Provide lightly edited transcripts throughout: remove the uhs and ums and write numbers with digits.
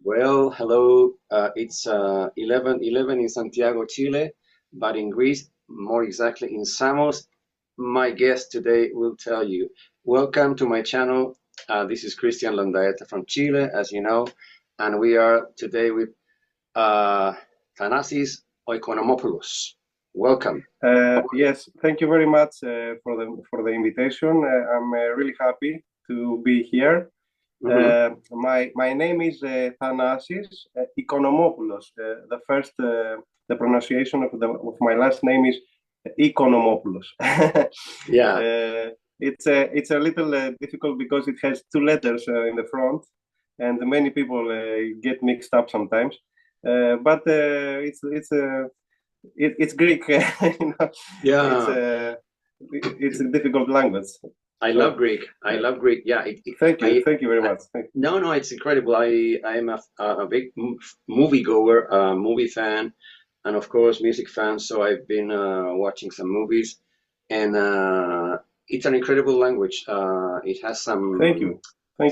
Well, hello. It's 11:11 in Santiago, Chile, but in Greece, more exactly in Samos. My guest today will tell you. Welcome to my channel. This is Christian Landaeta from Chile, as you know, and we are today with uh, Thanasis Oikonomopoulos. Welcome. Yes, thank you very much for the invitation. I'm really happy to be here. My name is Thanasis Oikonomopoulos. The pronunciation of my last name is Oikonomopoulos. Yeah. It's a little difficult because it has two letters in the front, and many people get mixed up sometimes. But it's Greek, you know. Yeah. It's a difficult language. I love Greek. I love Greek. Yeah. Thank you very much. No, it's incredible. I am a big movie goer, movie fan, and of course music fan. So I've been watching some movies, and it's an incredible language. It has some thank you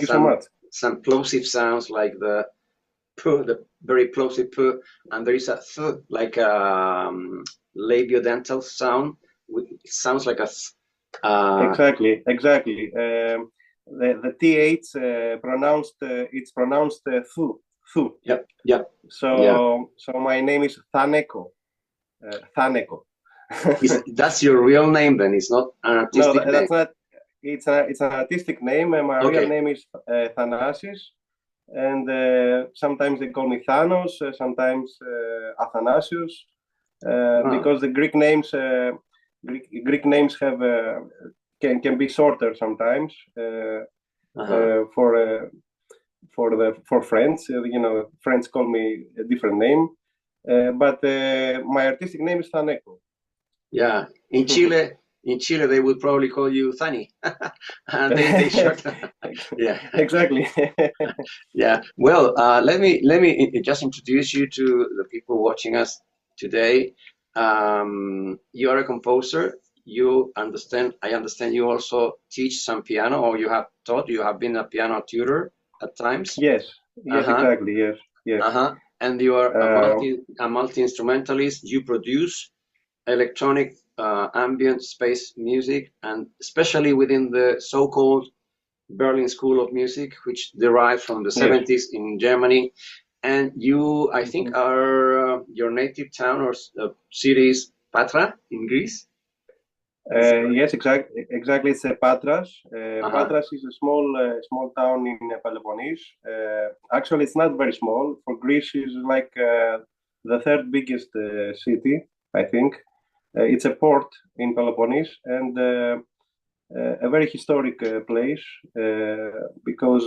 so much. Some plosive sounds like the p, the very plosive p, and there is a th, like a labiodental sound. It sounds like a th. Exactly. The th it's pronounced thu. Yep. So my name is Thaneco. Thaneco. That's your real name then? It's not an artistic name? No, that's not. It's an artistic name. My real name is Thanasis, and sometimes they call me Thanos. Sometimes Athanasius, because the Greek names. Greek names have can be shorter sometimes for friends. You know, friends call me a different name, but my artistic name is Thaneco. Yeah, in Chile they would probably call you Thani. They short. Yeah, exactly. Yeah. Well, let me just introduce you to the people watching us today. You are a composer. I understand you also teach some piano, or you have been a piano tutor at times. Yes, exactly. Yes. And you are a multi-instrumentalist. You produce electronic ambient space music, and especially within the so-called Berlin School of Music, which derives from the 70s in Germany. And you, I think, are your native town or city is Patras in Greece? Yes, exactly. It's Patras. Patras is a small town in Peloponnese. Actually, it's not very small. For Greece, it's like the third biggest city, I think. It's a port in Peloponnese and a very historic place because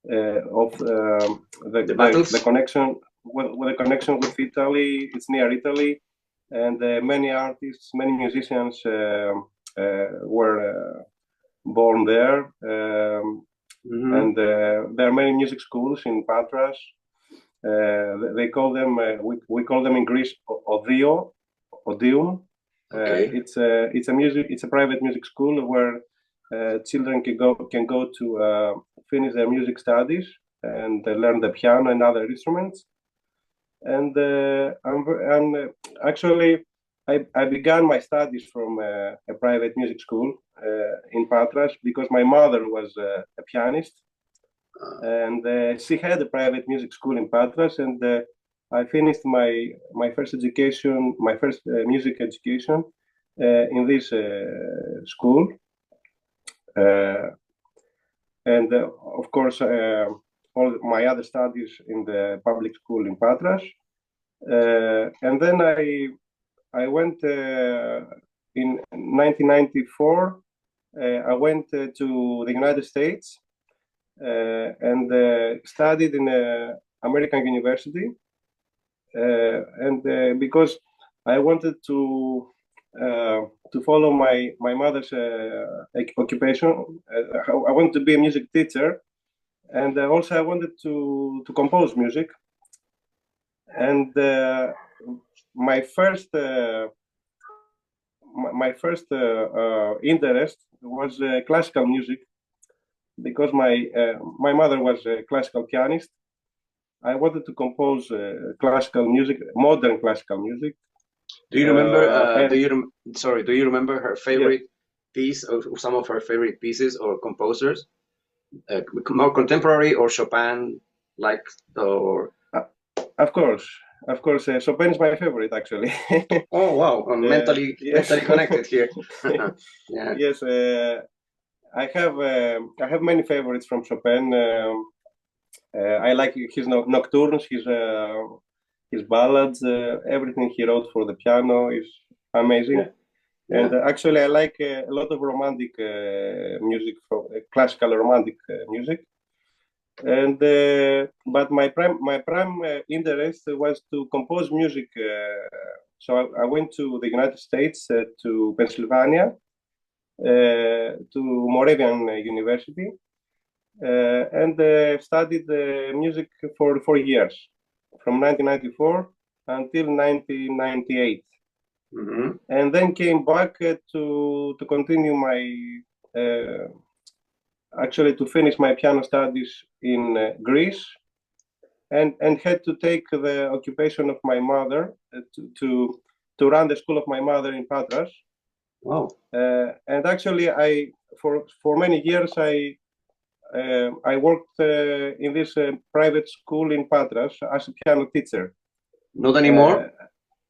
of the connection with the connection with Italy. It's near Italy, and many artists, many musicians were born there. And there are many music schools in Patras. They call them we call them in Greece Odium. It's a private music school where children can go to finish their music studies and learn the piano and other instruments. And actually, I began my studies from a private music school in Patras because my mother was a pianist, and she had a private music school in Patras, and I finished my first education, my first music education in this school. And of course, all my other studies in the public school in Patras. And then I went in 1994. I went to the United States and studied in American University. And because I wanted to follow my mother's occupation, I wanted to be a music teacher, and also I wanted to compose music. And my first interest was classical music, because my mother was a classical pianist, I wanted to compose classical music, modern classical music. Do you remember? Do you remember her favorite piece or some of her favorite pieces or composers? More contemporary or Chopin, like or? Of course, Chopin is my favorite actually. Oh wow, I'm mentally connected here. Yeah. Yes, I have many favorites from Chopin. I like his nocturnes, his ballads, everything he wrote for the piano is amazing. Yeah. Yeah. And actually, I like a lot of romantic music, from classical romantic music. And but my prime interest was to compose music. So I went to the United States, to Pennsylvania, to Moravian University, and studied music for 4 years, from 1994 until 1998. Mm-hmm. And then came back to continue my actually to finish my piano studies in Greece, and had to take the occupation of my mother to run the school of my mother in Patras. Wow! And actually, for many years I worked in this private school in Patras as a piano teacher. Not anymore.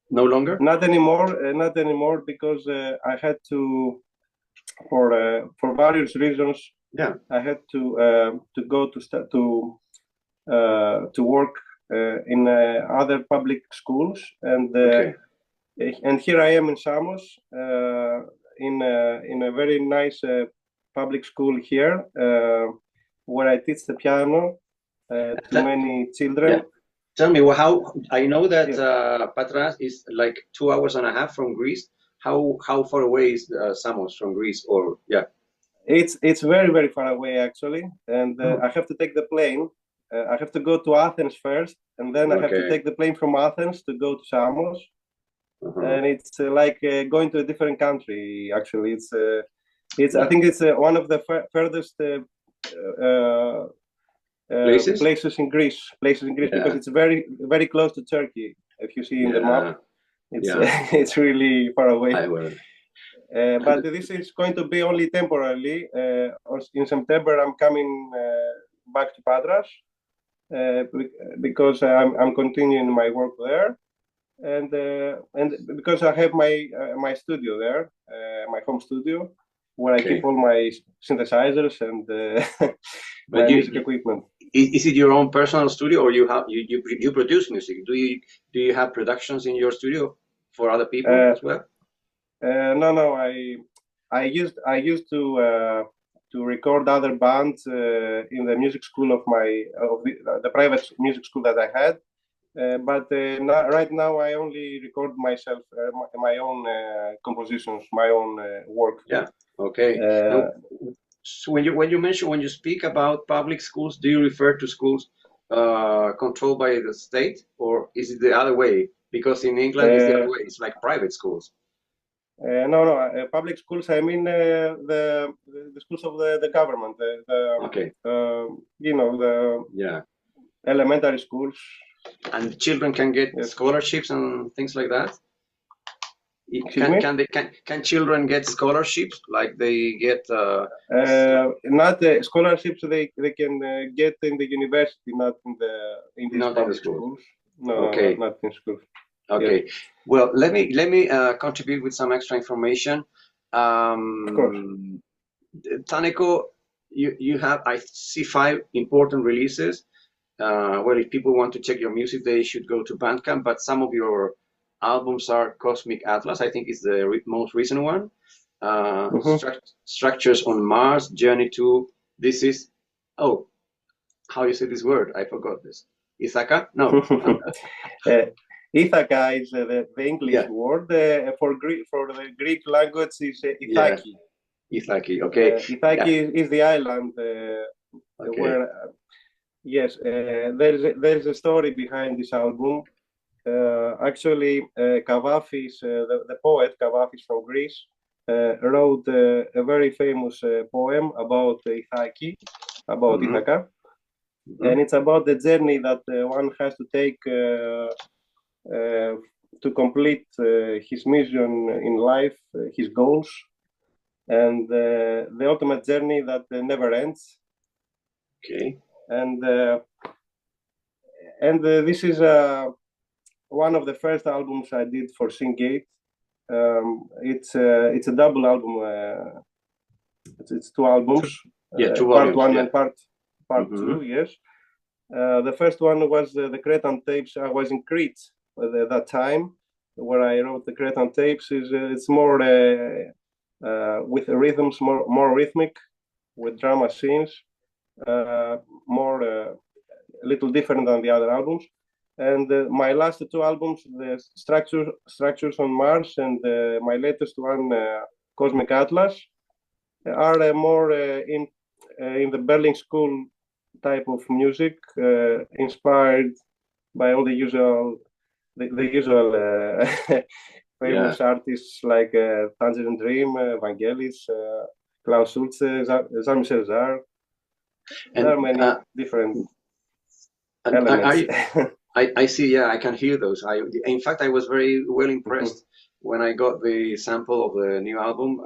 No longer. Not anymore. Not anymore, because I had to, for various reasons. Yeah. I had to go to work in other public schools, and and here I am in Samos, in a very nice public school here, where I teach the piano to many children. Yeah. Tell me, well, how I know that Patras is like 2 hours and a half from Greece. How far away is Samos from Greece? Or it's very, very far away actually, and I have to take the plane. I have to go to Athens first, and then I have to take the plane from Athens to go to Samos, and it's like going to a different country. Actually, I think it's one of the furthest places in Greece, because it's very, very close to Turkey. If you see in the map, it's really far away. But this is going to be only temporarily. In September, I'm coming back to Patras because I'm continuing my work there, and because I have my studio there, my home studio, where I keep all my synthesizers and my music equipment. Is it your own personal studio, or you produce music? Do you have productions in your studio for other people as well? No. I used to record other bands in the music school of the private music school that I had. But right now I only record myself, my own compositions, my own work. Yeah. Okay. So when you speak about public schools, do you refer to schools controlled by the state, or is it the other way? Because in England it's the other way. It's like private schools. No. Public schools. I mean the schools of the government. The elementary schools. And children can get scholarships and things like that. Can children get scholarships, like they get? Not scholarships. They can get in the university, not in the schools. No, not in schools. Okay. Yeah. Well, let me contribute with some extra information. Of course. Thaneco, you have, I see, 5 important releases. Well, if people want to check your music, they should go to Bandcamp. But some of your albums are Cosmic Atlas, I think is the most recent one. Structures on Mars, Journey to, this is, how you say this word? I forgot this. Ithaca? No. Ithaca is the English word. For the Greek language is Ithaki. Ithaki, okay. Ithaki is the island where. Yes, there's a story behind this album. Actually, Kavafis, the poet Kavafis from Greece, wrote a very famous poem about Ithaki, about Ithaca. and it's about the journey that one has to take to complete his mission in life, his goals, and the ultimate journey that never ends. Okay. And this is one of the first albums I did for Syngate. It's a double album. It's two albums. Yeah, two part volumes, one yeah. and part two. Yes. The first one was the Cretan tapes. I was in Crete at that time, where I wrote the Cretan tapes. It's more with rhythms, more rhythmic, with drum machines, more a little different than the other albums. And my last two albums, the Structures on Mars, and my latest one, Cosmic Atlas, are more in the Berlin School type of music, inspired by all the usual famous artists like Tangerine Dream, Vangelis, Klaus Schulze, Jean-Michel Jarre. There are many different elements. I see. Yeah, I can hear those. In fact, I was very well impressed when I got the sample of the new album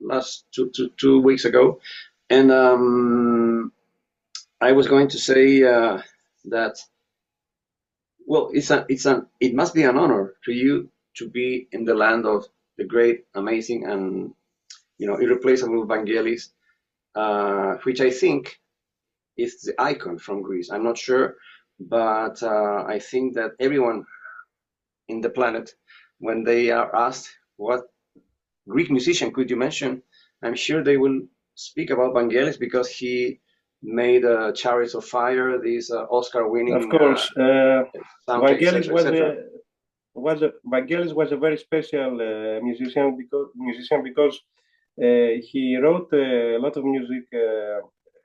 last two weeks ago, and I was going to say that, well, it must be an honor to you to be in the land of the great, amazing, and irreplaceable Vangelis, which I think is the icon from Greece. I'm not sure, but I think that everyone in the planet, when they are asked what Greek musician could you mention, I'm sure they will speak about Vangelis, because he made Chariots of Fire, these Oscar-winning. Of course, Vangelis Vangelis was a very special musician because he wrote a lot of music,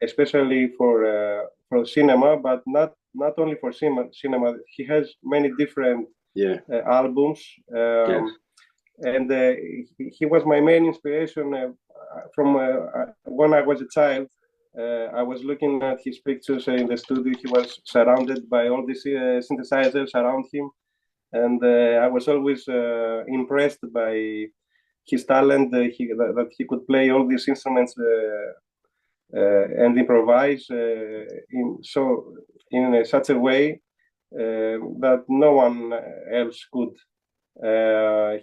especially for cinema, but not only for cinema. He has many different albums, and he was my main inspiration from when I was a child. I was looking at his pictures in the studio. He was surrounded by all these synthesizers around him, and I was always impressed by his talent, that he could play all these instruments and improvise in such a way that no one else could.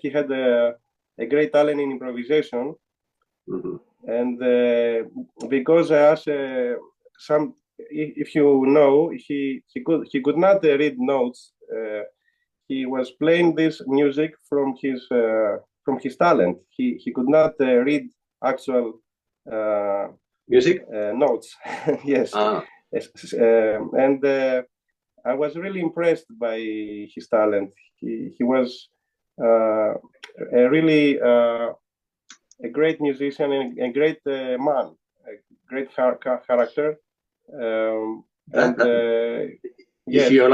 He had a great talent in improvisation, and because if you know, he could not read notes. He was playing this music from his talent. He could not read actual music notes. Yes. And I was really impressed by his talent. He was a really a great musician and a great man, a great character. If you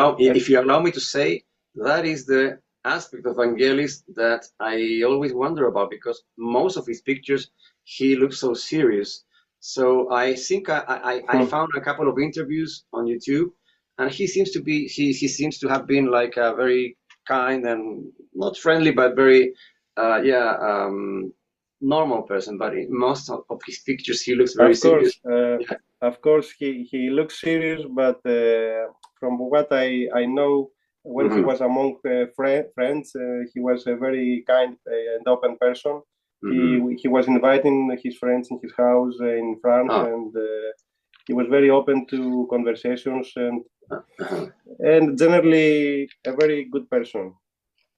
allow me to say, that is the aspect of Vangelis that I always wonder about, because most of his pictures, he looks so serious. So I think I found a couple of interviews on YouTube, and he seems to have been like a very kind and not friendly, but very normal person. But in most of his pictures, he looks very serious. Of course, he looks serious, but from what I know, when he was among friends, he was a very kind and open person. He was inviting his friends in his house in France, and he was very open to conversations and generally a very good person.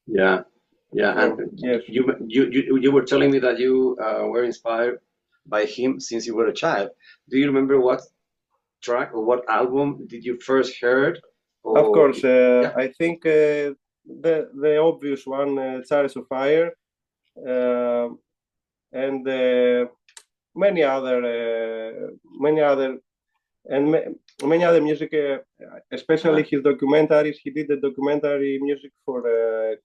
Yeah. And yes. You were telling me that you were inspired by him since you were a child. Do you remember what track or what album did you first heard? Of course, I think the obvious one, Chariots of Fire, and many other music, especially his documentaries. He did the documentary music for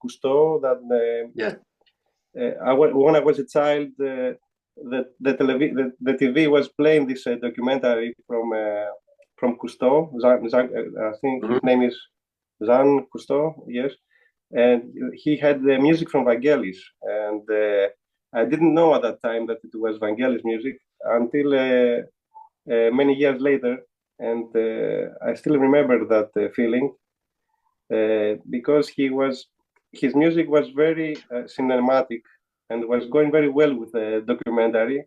Cousteau. That when I was a child, the TV was playing this documentary from from Cousteau. I think his name is Jean Cousteau. Yes, and he had the music from Vangelis, and I didn't know at that time that it was Vangelis music until many years later, and I still remember that feeling because his music was very cinematic and was going very well with the documentary,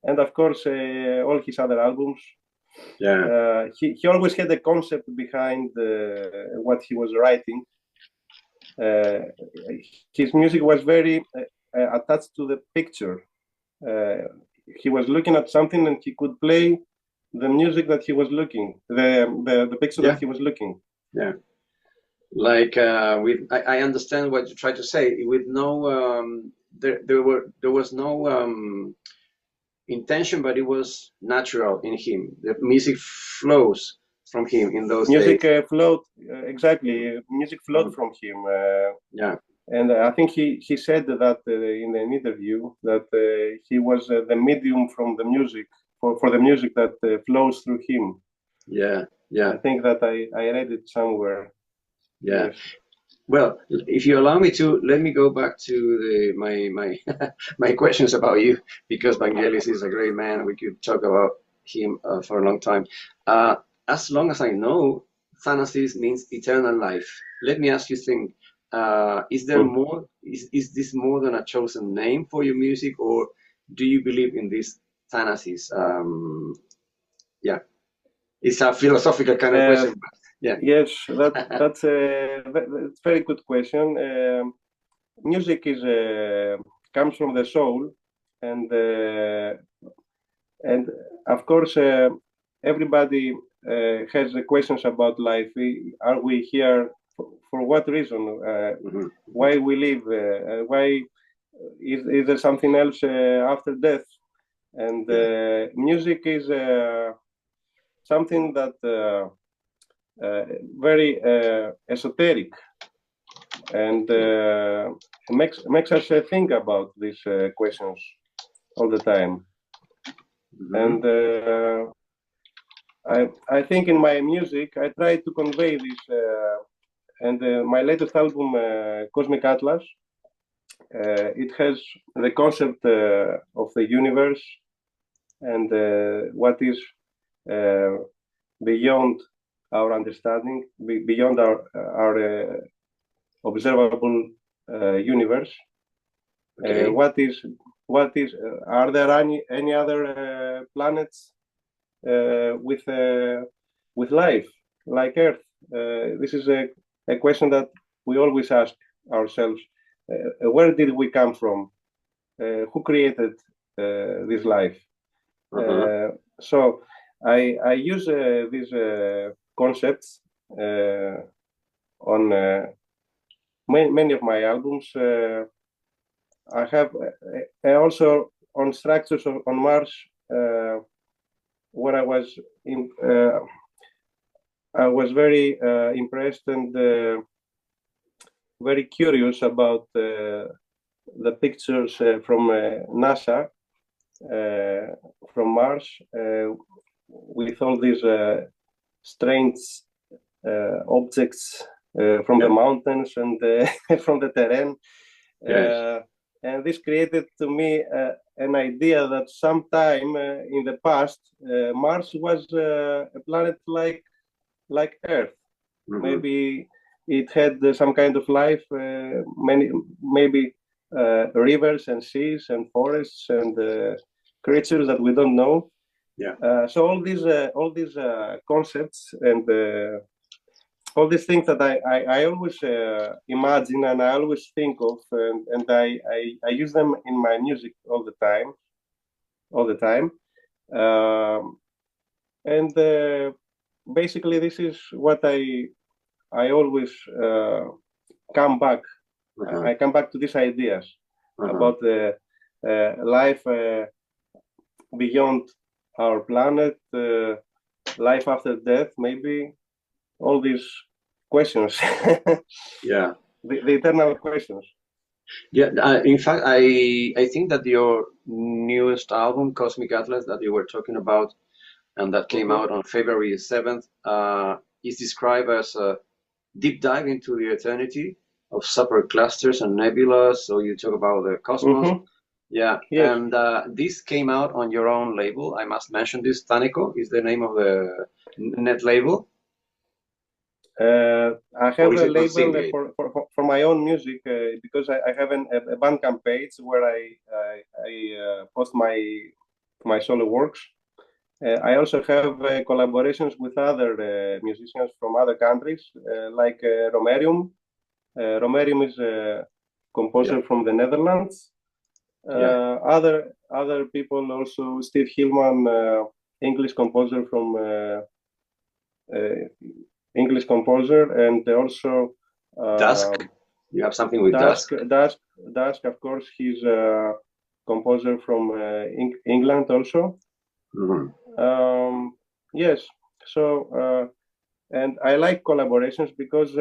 and of course all his other albums. Yeah. He always had a concept behind what he was writing. His music was very attached to the picture. He was looking at something and he could play the music that he was looking, the picture that he was looking. Yeah. Like I understand what you try to say. With no there was no intention, but it was natural in him. The music flows from him in those music days. Flowed exactly. Music flowed from him. Yeah. And I think he said that in an interview that he was the medium from the music for the music that flows through him. Yeah. Yeah. I think that I read it somewhere. Yeah. Yes. Well, if you allow me to, let me go back to my my questions about you, because Vangelis is a great man. We could talk about him for a long time. As long as I know, Thanasis means eternal life. Let me ask you something. Is there more? Is this more than a chosen name for your music, or do you believe in this Thanasis? Yeah, it's a philosophical kind of question. Yeah. Yes, that's a very good question. Music is comes from the soul, and of course everybody has questions about life. Are we here for what reason? Why we live? Why is there something else after death? And music is something that very esoteric, and makes us think about these questions all the time. And I think in my music I try to convey this. And my latest album, Cosmic Atlas, it has the concept of the universe and what is beyond our understanding, beyond our observable universe. Okay. What is? Are there any other planets with life like Earth? This is a question that we always ask ourselves. Where did we come from? Who created this life? So I use these concepts on many of my albums. I have also on structures on Mars, where I was very impressed and very curious about the pictures from NASA from Mars with all these strange objects from the mountains and from the terrain. Yes. And this created to me an idea that sometime in the past, Mars was a planet like Earth. Maybe it had some kind of life, maybe rivers and seas and forests and creatures that we don't know. Yeah. So all these concepts and all these things that I always imagine and I always think of, and I use them in my music all the time. And basically, this is what I always come back. I come back to these ideas about the life beyond our planet, life after death, maybe all these questions. Yeah. The eternal questions. Yeah. In fact, I think that your newest album, Cosmic Atlas, that you were talking about, and that came out on February 7th, is described as a deep dive into the eternity of superclusters and nebulas. So you talk about the cosmos. Yeah, Yes. and this came out on your own label. I must mention this. Thaneco is the name of the net label. I have a label for my own music because I have a Bandcamp page where I post my solo works. I also have collaborations with other musicians from other countries, like Romerium. Romerium is a composer from the Netherlands. Other people also, Steve Hillman, English composer from English composer, and also Dusk. You have something with Dusk. Dusk, of course, he's a composer from England also. Yes. So, and I like collaborations because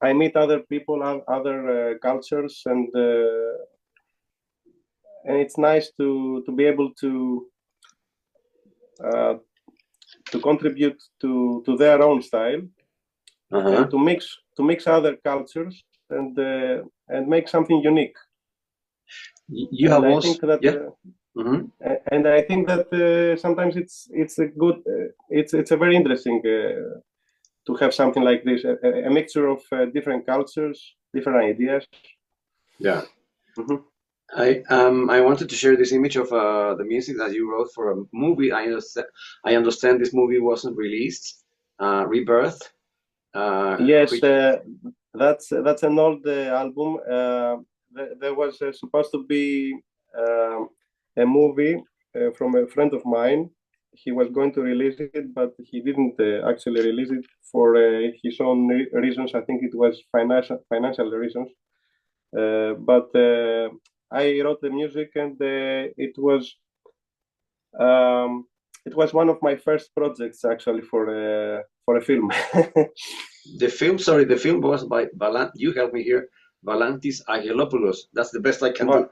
I meet other people, other cultures, and it's nice to be able to contribute to their own style, and to mix other cultures and make something unique. You have also, and I think that sometimes it's a good, it's a very interesting to have something like this, a mixture of different cultures, different ideas. Yeah. I wanted to share this image of the music that you wrote for a movie. I understand this movie wasn't released. Rebirth. Yes, that's an old album. There was supposed to be a movie from a friend of mine. He was going to release it, but he didn't actually release it for his own reasons. I think it was financial reasons. But I wrote the music, and it was one of my first projects actually for a film. The film was by you help me here, Valantis Angelopoulos. That's the best I can do.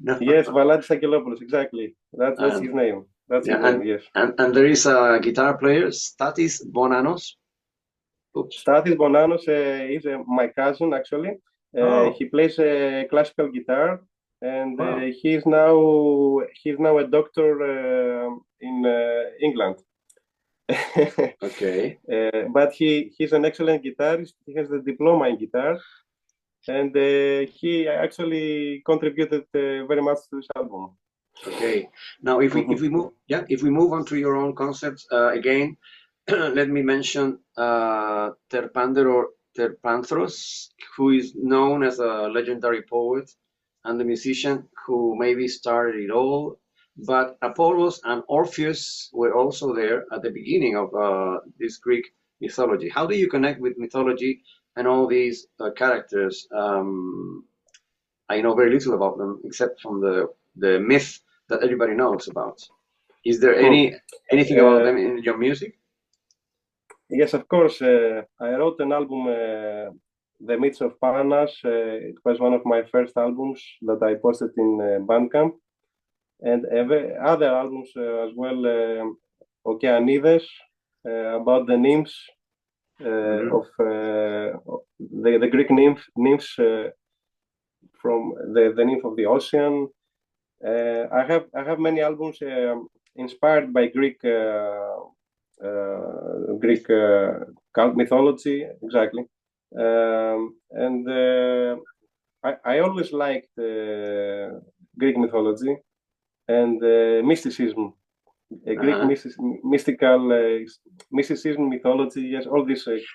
No. Yes, Valantis Angelopoulos, exactly. That's his name. That's his name, yes. And there is a guitar player, Statis Bonanos. Statis Bonanos is my cousin, actually. He plays classical guitar, and he's now a doctor in England. Okay. But he's an excellent guitarist. He has the diploma in guitar, and he actually contributed very much to this album. Okay. Now, if we move on to your own concepts again, let me mention Terpander or Terpanthros, who is known as a legendary poet and a musician who maybe started it all. But Apollos and Orpheus were also there at the beginning of this Greek mythology. How do you connect with mythology and all these characters? I know very little about them except from the myth that everybody knows about. Is there anything about them in your music? Yes, of course. I wrote an album, The Myths of Patras. It was one of my first albums that I posted in Bandcamp. And other albums as well, Okeanides, about the nymphs of the Greek nymphs from the nymph of the ocean. I have many albums inspired by Greek cult mythology, exactly. And I always liked Greek mythology and mysticism, Greek mystical mysticism, mythology, yes, all these stories.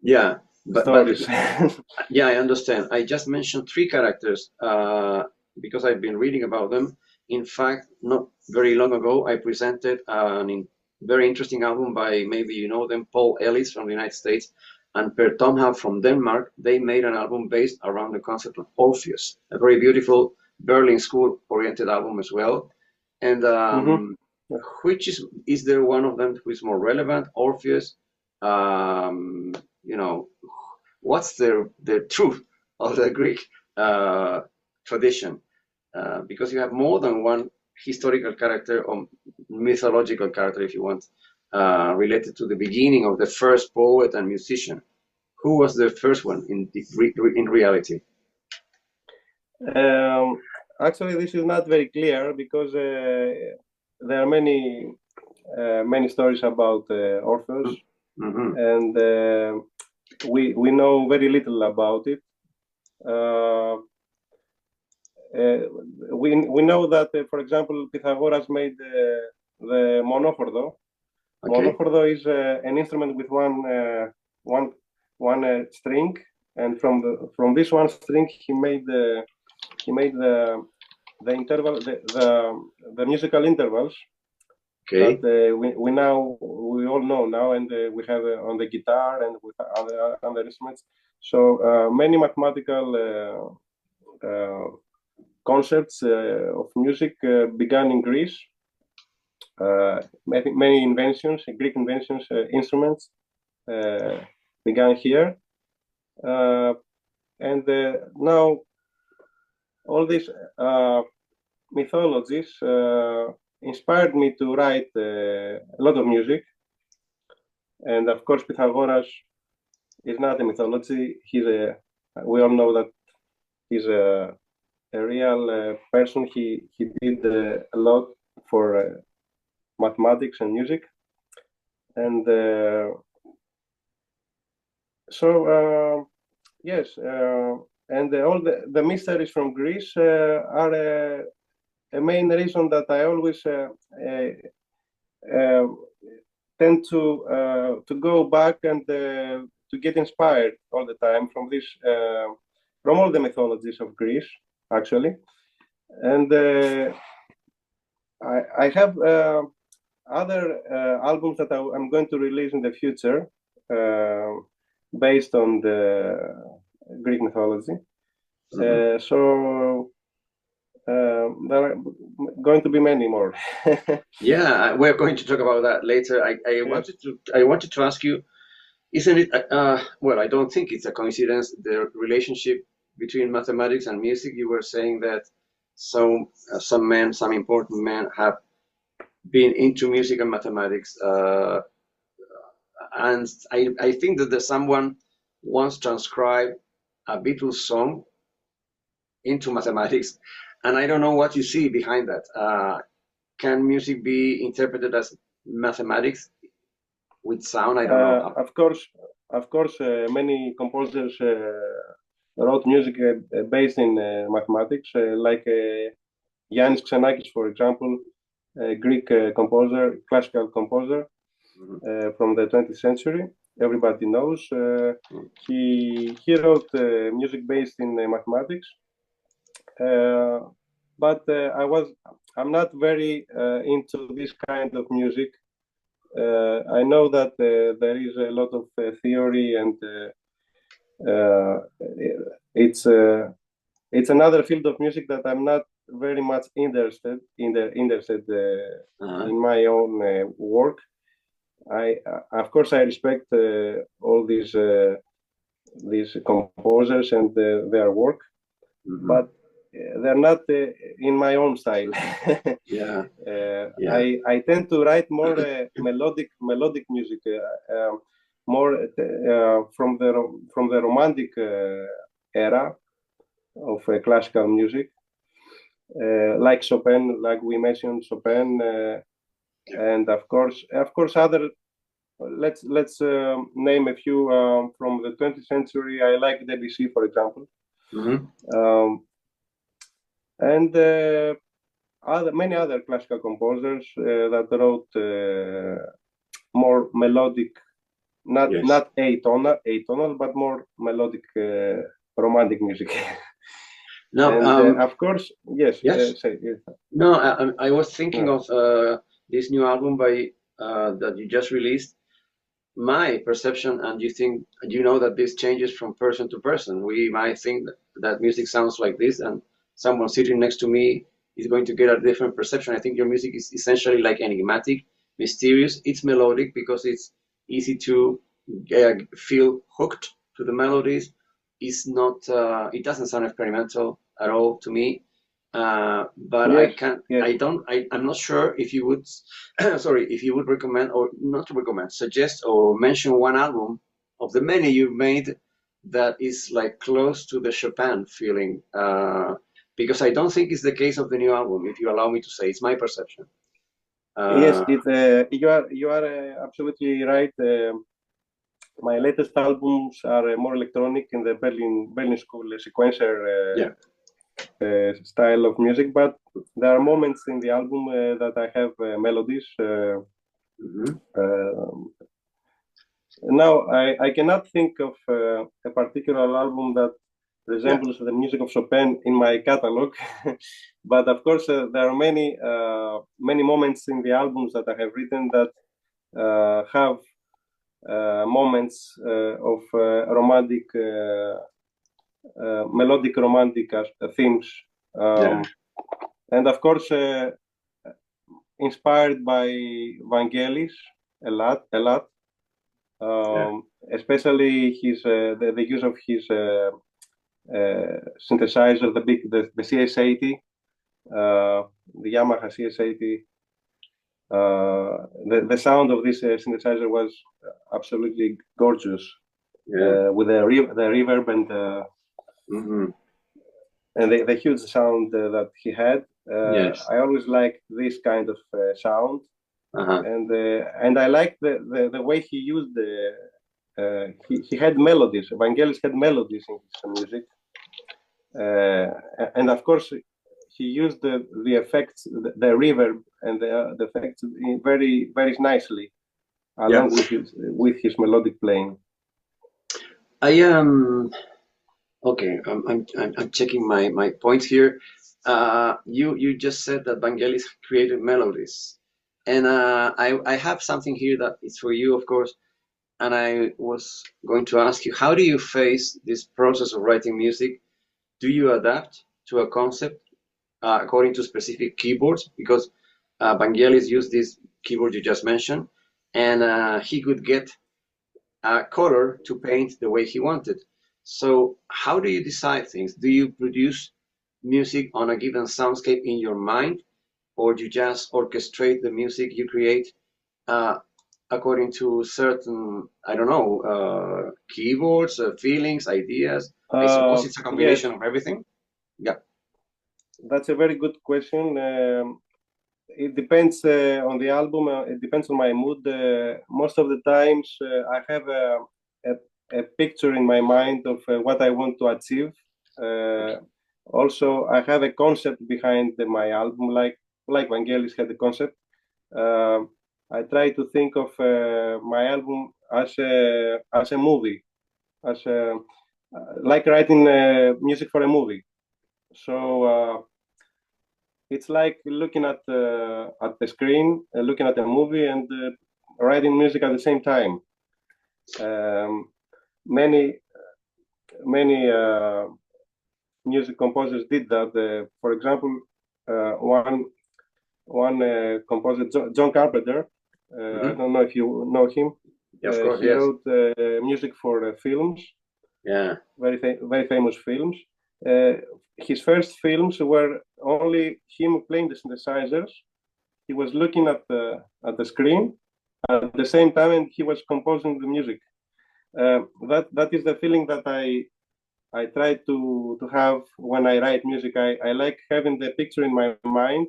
Yeah, I understand. I just mentioned 3 characters because I've been reading about them. In fact, not very long ago, I presented a very interesting album by, maybe you know them, Paul Ellis from the United States and Per Tomhav from Denmark. They made an album based around the concept of Orpheus, a very beautiful Berlin school-oriented album as well. And which is there one of them who is more relevant? Orpheus, you know, what's the truth of the Greek tradition? Because you have more than one historical character or mythological character, if you want, related to the beginning of the first poet and musician. Who was the first one in reality? Actually, this is not very clear because there are many stories about authors, and we know very little about it. We know that, for example, Pythagoras made the monochordo. Okay. Monochordo is an instrument with one string, and from this one string he made the interval, the musical intervals. Okay. That we all know now, and we have on the guitar and with other instruments. So many mathematical concepts of music began in Greece. Many inventions, Greek inventions, instruments began here, and now all these mythologies inspired me to write a lot of music. And of course, Pythagoras is not a mythology. We all know that he's a real person. He did a lot for mathematics and music. And yes, and all the mysteries from Greece are a main reason that I always tend to go back and to get inspired all the time from this, from all the mythologies of Greece, actually. And I have other albums that I'm going to release in the future based on the Greek mythology. So there are going to be many more. Yeah, we're going to talk about that later. I wanted to ask you, isn't it? Well, I don't think it's a coincidence, the relationship between mathematics and music. You were saying that some important men have been into music and mathematics, and I think that there's someone once transcribed a Beatles song into mathematics, and I don't know what you see behind that. Can music be interpreted as mathematics with sound? I don't know. Of course, many composers wrote music based in mathematics, like Yannis Xenakis, for example, a Greek composer, classical composer from the 20th century. Everybody knows. He wrote music based in mathematics. But I'm not very into this kind of music. I know that there is a lot of theory, and it's another field of music that I'm not very much interested in in my own work. Of course, I respect all these composers and their work, but they're not in my own style. I tend to write more melodic music, more from the romantic era of classical music, like Chopin, like we mentioned Chopin, and of course other. Let's name a few from the 20th century. I like Debussy, for example. And many other classical composers that wrote more melodic, not atonal, but more melodic, romantic music. No, of course, yes. No, I was thinking of this new album by that you just released. My perception, and you know that this changes from person to person. We might think that music sounds like this, and someone sitting next to me is going to get a different perception. I think your music is essentially like enigmatic, mysterious. It's melodic because it's easy to feel hooked to the melodies. It's not. It doesn't sound experimental at all to me. but yes, I can't. yes. I'm not sure if you would. Sorry, if you would recommend or not recommend, suggest or mention one album of the many you've made that is like close to the Chopin feeling. Because I don't think it's the case of the new album. If you allow me to say, it's my perception. Yes, you are absolutely right. My latest albums are more electronic in the Berlin School sequencer style of music, but there are moments in the album that I have melodies. Now, I cannot think of a particular album that resembles the music of Chopin in my catalog, but of course there are many moments in the albums that I have written that have moments of romantic, melodic romantic themes, and of course inspired by Vangelis a lot. Especially his the use of his synthesizer, the CS80, the Yamaha CS80. The sound of this synthesizer was absolutely gorgeous, with the reverb and the huge sound that he had. I always liked this kind of sound. And I like the way he used he had melodies. Vangelis had melodies in his music, and of course he used the effects, the reverb and the effects very nicely, along with his melodic playing. I am okay. I'm checking my points here. You just said that Vangelis created melodies. And I have something here that is for you, of course. And I was going to ask you, how do you face this process of writing music? Do you adapt to a concept according to specific keyboards? Because Vangelis used this keyboard you just mentioned, and he could get a color to paint the way he wanted. So how do you decide things? Do you produce music on a given soundscape in your mind? Or do you just orchestrate the music you create according to certain, I don't know, keyboards, feelings, ideas? I suppose it's a combination of everything. Yeah. That's a very good question. It depends on the album. It depends on my mood. Most of the times, I have a picture in my mind of what I want to achieve. Also, I have a concept behind my album, like Vangelis had the concept. I try to think of my album as a movie, like writing music for a movie. So it's like looking at the screen, looking at a movie, and writing music at the same time. Many music composers did that. For example, one composer, John Carpenter. I don't know if you know him. Of course, he wrote music for films. Yeah, very famous films. His first films were only him playing the synthesizers. He was looking at the screen at the same time, and he was composing the music. That is the feeling that I try to have when I write music. I like having the picture in my mind,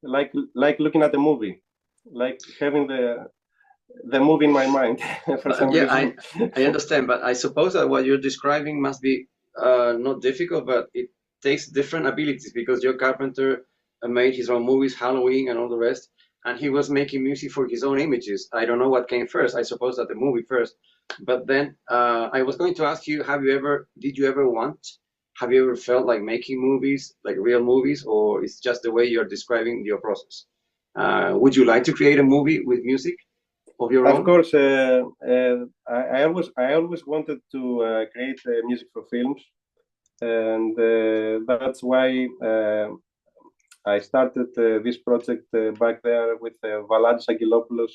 like looking at a movie, like having the movie in my mind. For some reason. I understand, but I suppose that what you're describing must be not difficult, but it takes different abilities, because Joe Carpenter made his own movies, Halloween and all the rest, and he was making music for his own images. I don't know what came first. I suppose that the movie first. But then I was going to ask you, did you ever felt like making movies, like real movies, or it's just the way you're describing your process? Would you like to create a movie with music of your own? Of course, I always wanted to create music for films, and that's why I started this project back there with Thanasis Oikonomopoulos.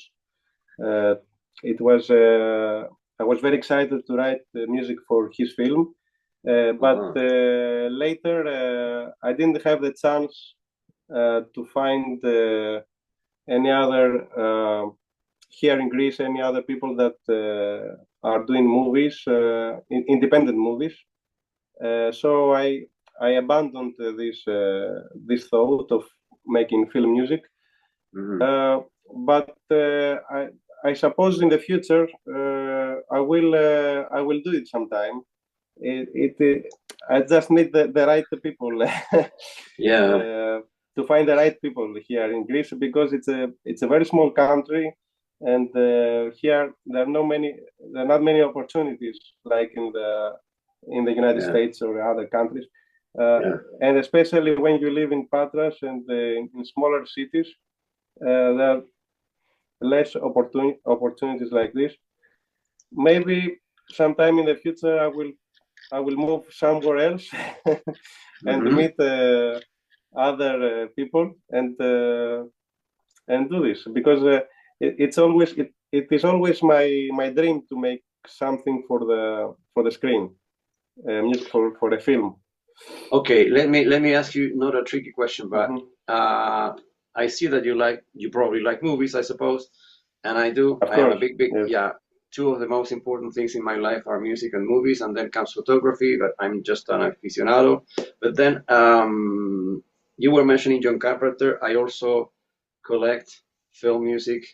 I was very excited to write the music for his film, But later I didn't have the chance to find any other here in Greece, any other people that are doing movies, independent movies. So I abandoned this thought of making film music. But I suppose in the future I will do it sometime. I just need the right people. To find the right people here in Greece, because it's a very small country, and here there are not many opportunities like in the United States or other countries, and especially when you live in Patras and in smaller cities, there are less opportunities like this. Maybe sometime in the future I will move somewhere else and meet other people and do this, because it is always my dream to make something for the screen, music for a film. Okay, let me ask you not a tricky question, but I see that you probably like movies, I suppose, and I do. Of I course. am a big two of the most important things in my life are music and movies, and then comes photography, but I'm just an aficionado. But then you were mentioning John Carpenter. I also collect film music,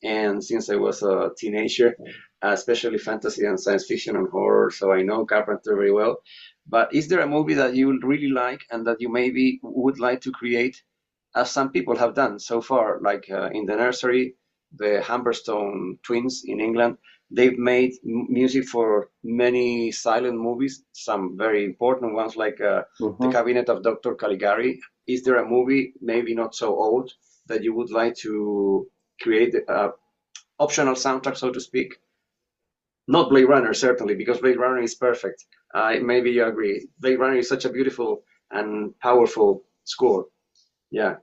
and since I was a teenager, especially fantasy and science fiction and horror, so I know Carpenter very well. But is there a movie that you really like and that you maybe would like to create, as some people have done so far, like in the nursery, the Humberstone twins in England? They've made music for many silent movies, some very important ones like The Cabinet of Dr. Caligari. Is there a movie, maybe not so old, that you would like to create optional soundtrack, so to speak? Not Blade Runner, certainly, because Blade Runner is perfect. Maybe you agree. Blade Runner is such a beautiful and powerful score. Yeah.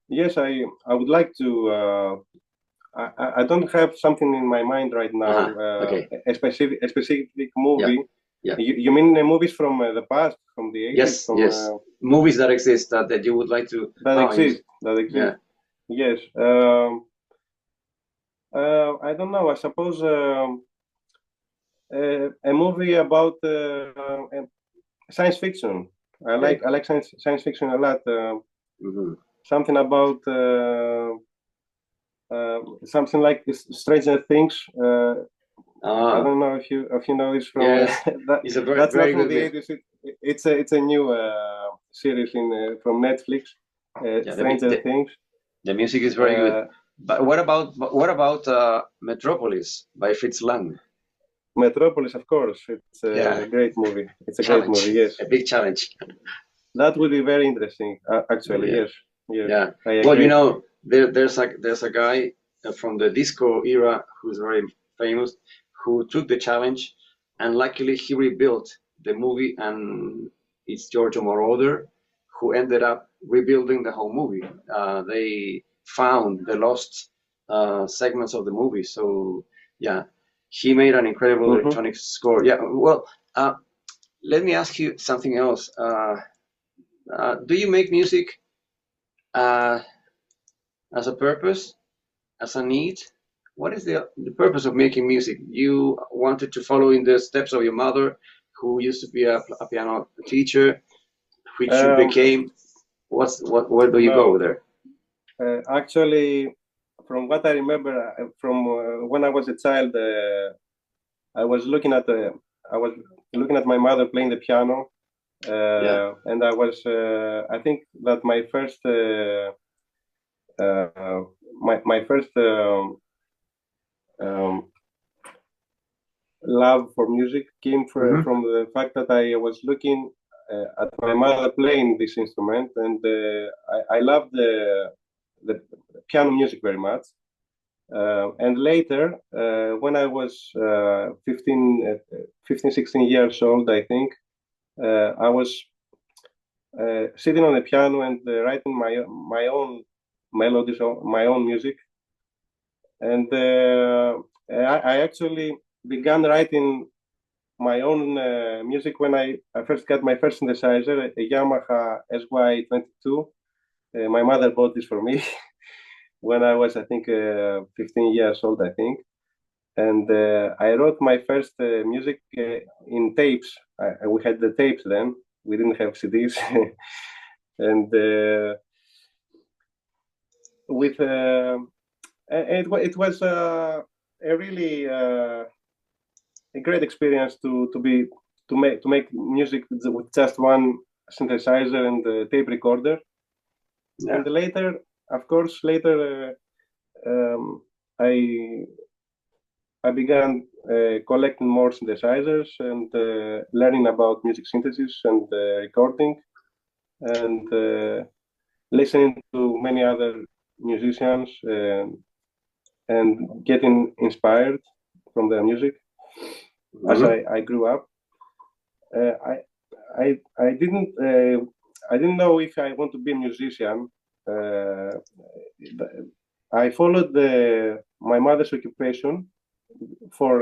Yes, I would like to. I don't have something in my mind right now. Okay. A specific movie. Yeah. You mean movies from the past, from the 80s? Yes. Yes. Movies that exist that you would like to. That exist. Yeah. Yes. I don't know. I suppose a movie about science fiction. I like science fiction a lot. Something about something like Stranger Things. I don't know if you know this from. Yes. It's a very not from good the 80s. It's a new series from Netflix. Stranger Things. The music is very good. But what about Metropolis by Fritz Lang? Metropolis, of course. It's a great movie. It's a great movie. Yes. A big challenge. That would be very interesting. Actually, yes. Yeah. Well, you know, there's a guy from the disco era who's very famous, who took the challenge, and luckily he rebuilt the movie, and it's Giorgio Moroder who ended up rebuilding the whole movie. They found the lost segments of the movie, so yeah, he made an incredible electronic score. Yeah, well, let me ask you something else. Do you make music as a purpose, as a need? What is the purpose of making music? You wanted to follow in the steps of your mother, who used to be a piano teacher, which you became. Where do you go there? Actually, from what I remember, from when I was a child, I was looking at my mother playing the piano, and I think that my first love for music came from the fact that I was looking at my mother playing this instrument, and I loved the piano music very much. And later, when I was 15, 16 years old, I think, I was sitting on the piano and writing my own melodies, my own music. And I actually began writing my own music when I first got my first synthesizer, a Yamaha SY22. My mother bought this for me when I was, I think, 15 years old, I think. And I wrote my first music in tapes. We had the tapes then. We didn't have CDs. And with it was a really a great experience to make music with just one synthesizer and a tape recorder. Yeah. And later, of course, I began collecting more synthesizers and learning about music synthesis and recording, and listening to many other musicians and getting inspired from their music as I grew up. I didn't know if I want to be a musician. I followed my mother's occupation for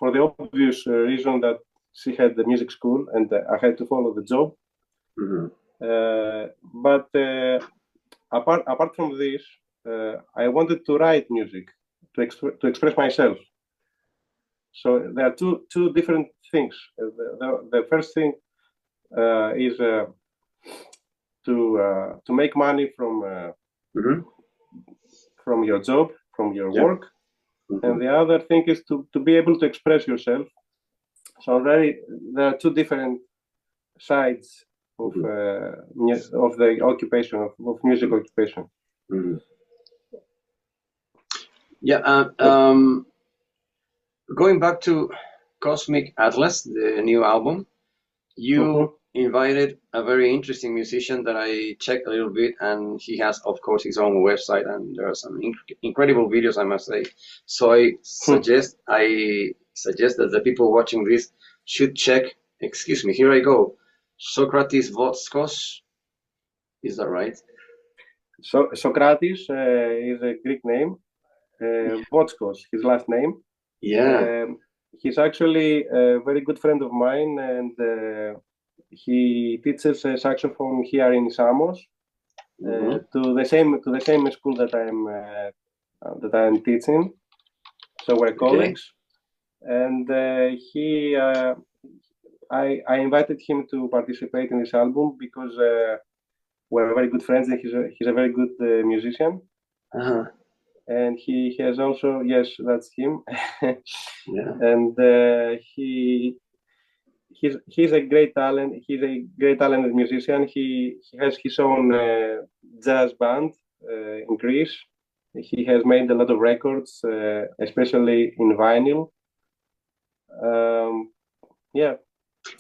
the obvious reason that she had the music school and I had to follow the job. But apart from this, I wanted to write music to express myself. So there are two different things. The first thing is to make money from your job, from your work, and the other thing is to be able to express yourself. So there are two different sides of the occupation of music occupation. Yeah. Going back to Cosmic Atlas, the new album, you invited a very interesting musician that I checked a little bit, and he has, of course, his own website, and there are some incredible videos, I must say. So I suggest that the people watching this should check. Excuse me, here I go. Socrates Vodskos, is that right? So Socrates is a Greek name. Vodskos, his last name. Yeah. He's actually a very good friend of mine, and he teaches saxophone here in Samos, to the same school that I'm teaching. So we're colleagues, and I invited him to participate in this album because we're very good friends, and he's a very good musician. And he has also, yes, that's him. And he's a great talent. He's a great talented musician. He has his own jazz band in Greece. He has made a lot of records, especially in vinyl.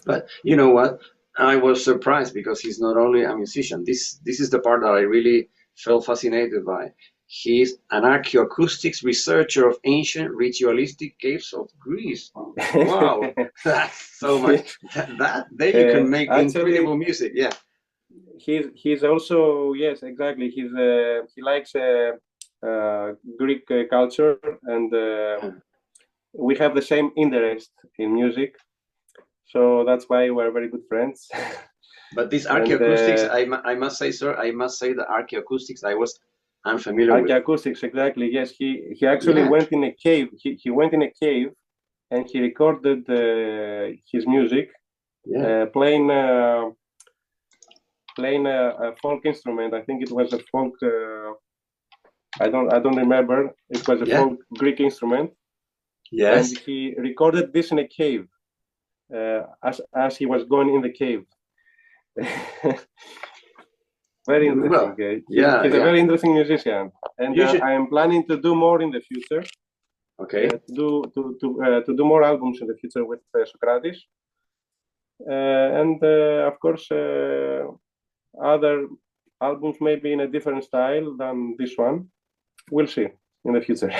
But you know what? I was surprised because he's not only a musician. This is the part that I really felt fascinated by. He's an archaeoacoustics researcher of ancient ritualistic caves of Greece. Wow, that's so much. There you can make incredible music. Yeah. He's also, yes, exactly. He likes Greek culture, and we have the same interest in music. So that's why we're very good friends. But this archaeoacoustics, I must say, sir, I must say the archaeoacoustics I'm familiar with. Archaeoacoustics, exactly. Yes, he actually went in a cave. He went in a cave, and he recorded his music, playing a folk instrument. I think it was a folk. I don't remember. It was a folk Greek instrument. Yes. And he recorded this in a cave, as he was going in the cave. Very interesting. He's a very interesting musician, and I am planning to do more in the future. Okay. To do more albums in the future with Socrates, and of course other albums maybe in a different style than this one. We'll see in the future.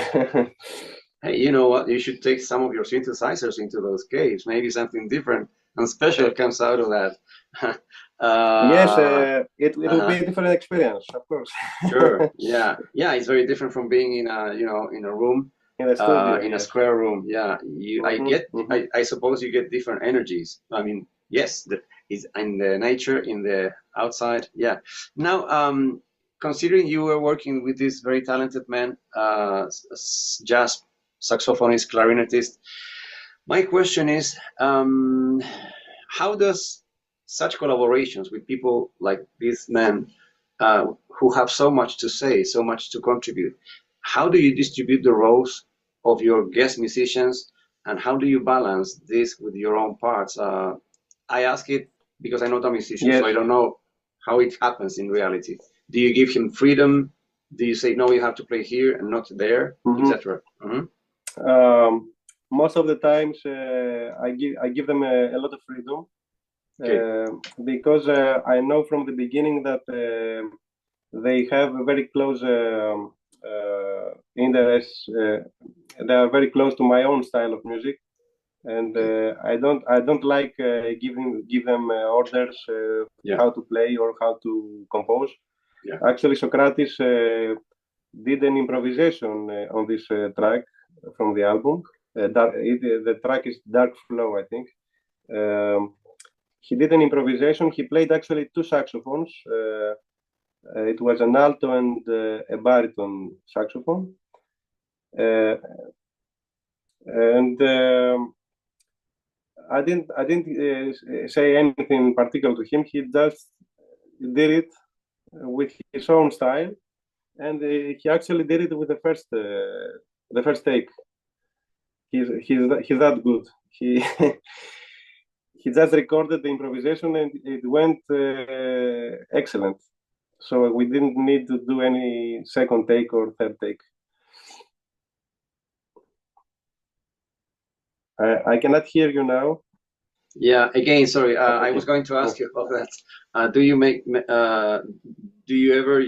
Hey, you know what? You should take some of your synthesizers into those caves. Maybe something different and special comes out of that. Yes, it will be a different experience, of course. Sure. Yeah. It's very different from being in a room in the studio, in a yes. square room. Yeah, I suppose you get different energies. I mean, yes, it's in the nature, in the outside. Yeah. Now, considering you were working with this very talented man, jazz saxophonist, clarinetist, my question is, how does such collaborations with people like this man, who have so much to say, so much to contribute, how do you distribute the roles of your guest musicians, and how do you balance this with your own parts? I ask it because I'm not a musician, Yes. so I don't know how it happens in reality. Do you give him freedom? Do you say, no, you have to play here and not there, etc.? Most of the times, I give them a lot of freedom, because I know from the beginning that they have a very close interest. They are very close to my own style of music, and I don't like give them orders how to play or how to compose. Yeah. Actually, Socrates did an improvisation on this track from the album. The track is Dark Flow, I think. He did an improvisation. He played actually two saxophones. It was an alto and a baritone saxophone. And I didn't say anything particular to him. He just did it with his own style, and he actually did it with the first take. He's that good. He he just recorded the improvisation, and it went excellent. So we didn't need to do any second take or third take. I cannot hear you now. Yeah, again, sorry. I was going to ask you about that. Do you ever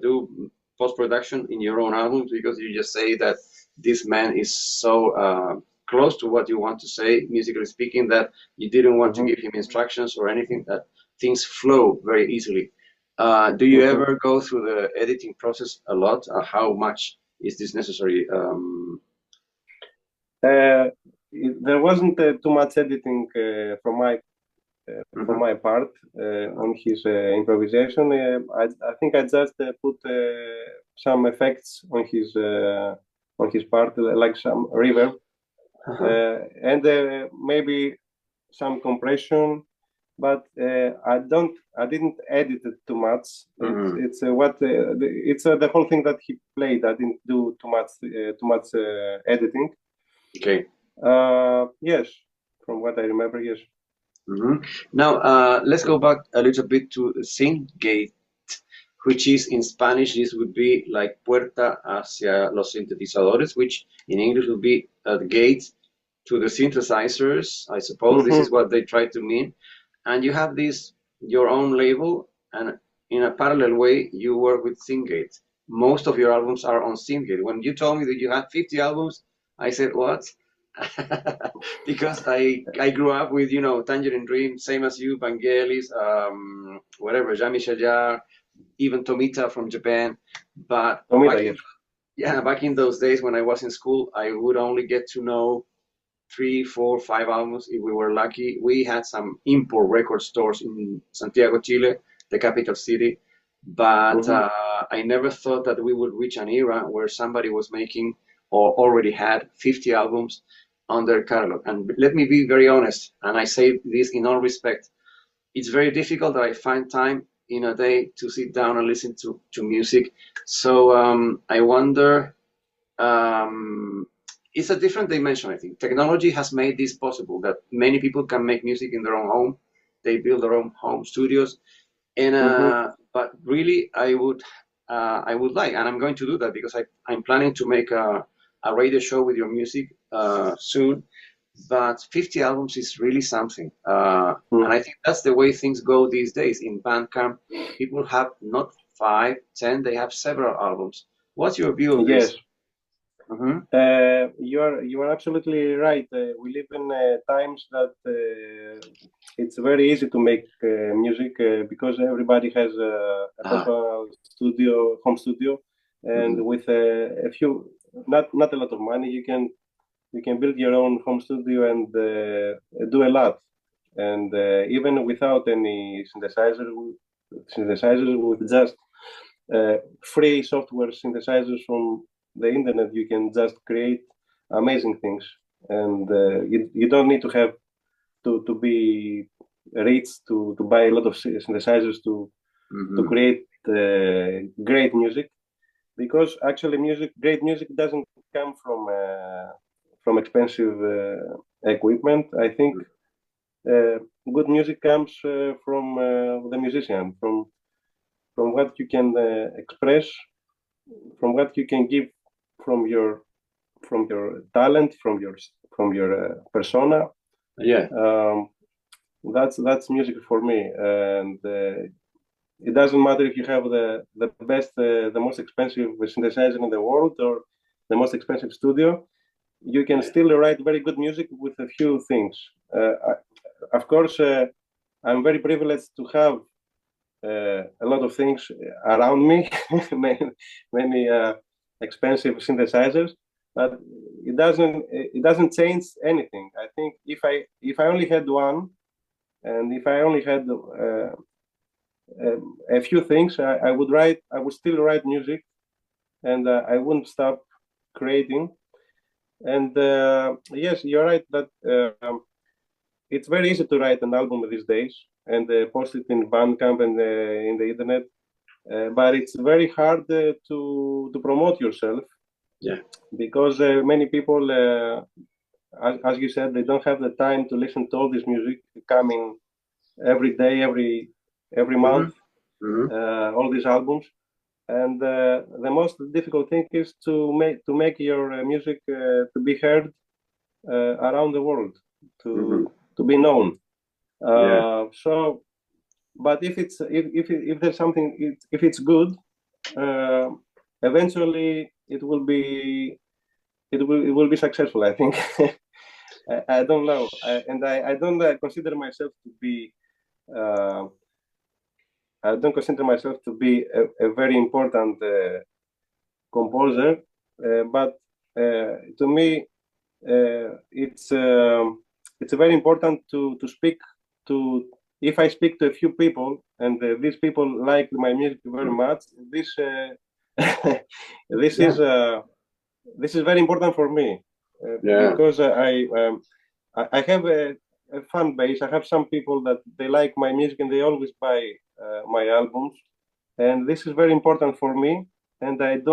do post-production in your own albums? Because you just say that this man is so close to what you want to say, musically speaking, that you didn't want to give him instructions or anything, that things flow very easily. Do you ever go through the editing process a lot? How much is this necessary? There wasn't too much editing from my part on his improvisation. I think I just put some effects on his part, like some reverb, and maybe some compression. But I didn't edit it too much. It's the whole thing that he played. I didn't do too much editing. Okay. Yes, from what I remember, yes. Now, let's go back a little bit to Syncgate, which is in Spanish, this would be like puerta hacia los sintetizadores, which in English would be a gate to the synthesizers. I suppose this is what they try to mean. And you have your own label, and in a parallel way, you work with Syncgate. Most of your albums are on Syncgate. When you told me that you had 50 albums, I said, what? Because I grew up with, Tangerine Dream, same as you, Vangelis, whatever, Jean-Michel Jarre, even Tomita from Japan. But back in those days when I was in school, I would only get to know 3, 4, 5 albums if we were lucky. We had some import record stores in Santiago, Chile, the capital city. But I never thought that we would reach an era where somebody was making or already had 50 albums on their catalog. And let me be very honest, and I say this in all respect, it's very difficult that I find time in a day to sit down and listen to music. So I wonder, it's a different dimension, I think. Technology has made this possible, that many people can make music in their own home. They build their own home studios. And but really, I would like, and I'm going to do that because I'm planning to make a radio show with your music soon. But 50 albums is really something, and I think that's the way things go these days. In Bandcamp, people have not 5, 10; they have several albums. What's your view of this? You are absolutely right. We live in times that it's very easy to make music because everybody has a personal home studio, and with a few not a lot of money. You can build your own home studio and do a lot, and even without any synthesizers with just free software synthesizers from the internet, you can just create amazing things, and you don't need to have to be rich to buy a lot of synthesizers to create great music, because actually great music doesn't come from expensive equipment. I think good music comes from the musician, from what you can express, from what you can give from your talent, from your persona. Yeah. That's music for me, and it doesn't matter if you have the best, the most expensive synthesizer in the world or the most expensive studio. You can still write very good music with a few things. Of course, I'm very privileged to have a lot of things around me, many expensive synthesizers, but it doesn't change anything. I think if I only had one, and if I only had a few things, I would still write music, and I wouldn't stop creating. And yes, you're right that it's very easy to write an album these days and post it in Bandcamp and in the internet, but it's very hard to promote yourself. Yeah. Because many people, as you said, they don't have the time to listen to all this music coming every day, every month, all these albums. And the most difficult thing is to make your music to be heard around the world, to be known. So, but if there's something, if it's good, eventually it will be successful, I think. I don't know, and I don't consider myself to be. I don't consider myself to be a very important composer, but to me, it's very important to speak to. If I speak to a few people and these people like my music very much, this is very important for me, because I have a fan base. I have some people that they like my music and they always buy my albums, and this is very important for me. And I'm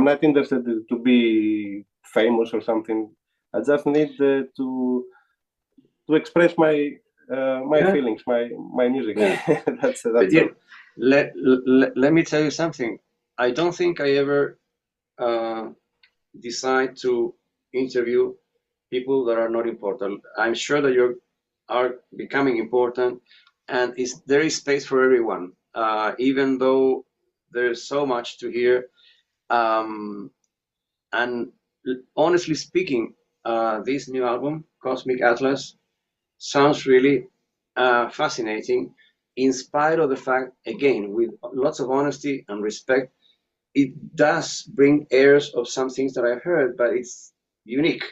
not interested to be famous or something. I just need to express my feelings, my music. That's all. Let me tell you something. I don't think I ever decide to interview people that are not important. I'm sure that you are becoming important, and there is space for everyone, even though there's so much to hear. And honestly speaking, this new album, Cosmic Atlas, sounds really fascinating, in spite of the fact, again, with lots of honesty and respect, it does bring airs of some things that I've heard, but it's unique.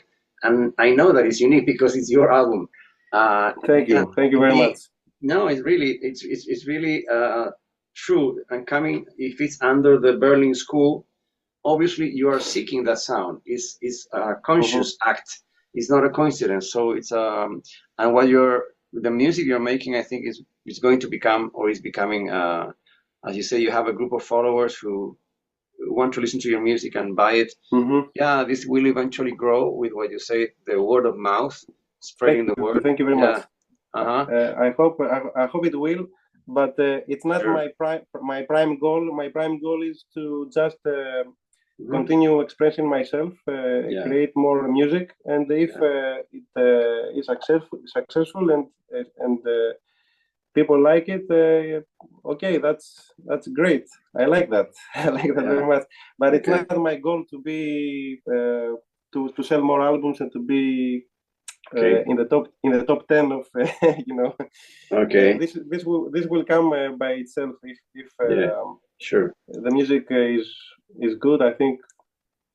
And I know that it's unique because it's your album. Thank you very much. No, it's really true. And coming, if it's under the Berlin School, obviously you are seeking that sound. It's a conscious act. It's not a coincidence. So it's and the music you're making, I think is going to become, or is becoming, as you say, you have a group of followers who want to listen to your music and buy it. Yeah, this will eventually grow with what you say, the word of mouth, spreading the word. Thank you very much. I hope it will, but it's not my prime goal. My prime goal is to just continue expressing myself, create more music, and if it is successful and people like it, okay, that's great. I like that. I like that very much. But it's not my goal to be to sell more albums and to be in the top 10 of Okay. This will come by itself if Sure. The music is good. I think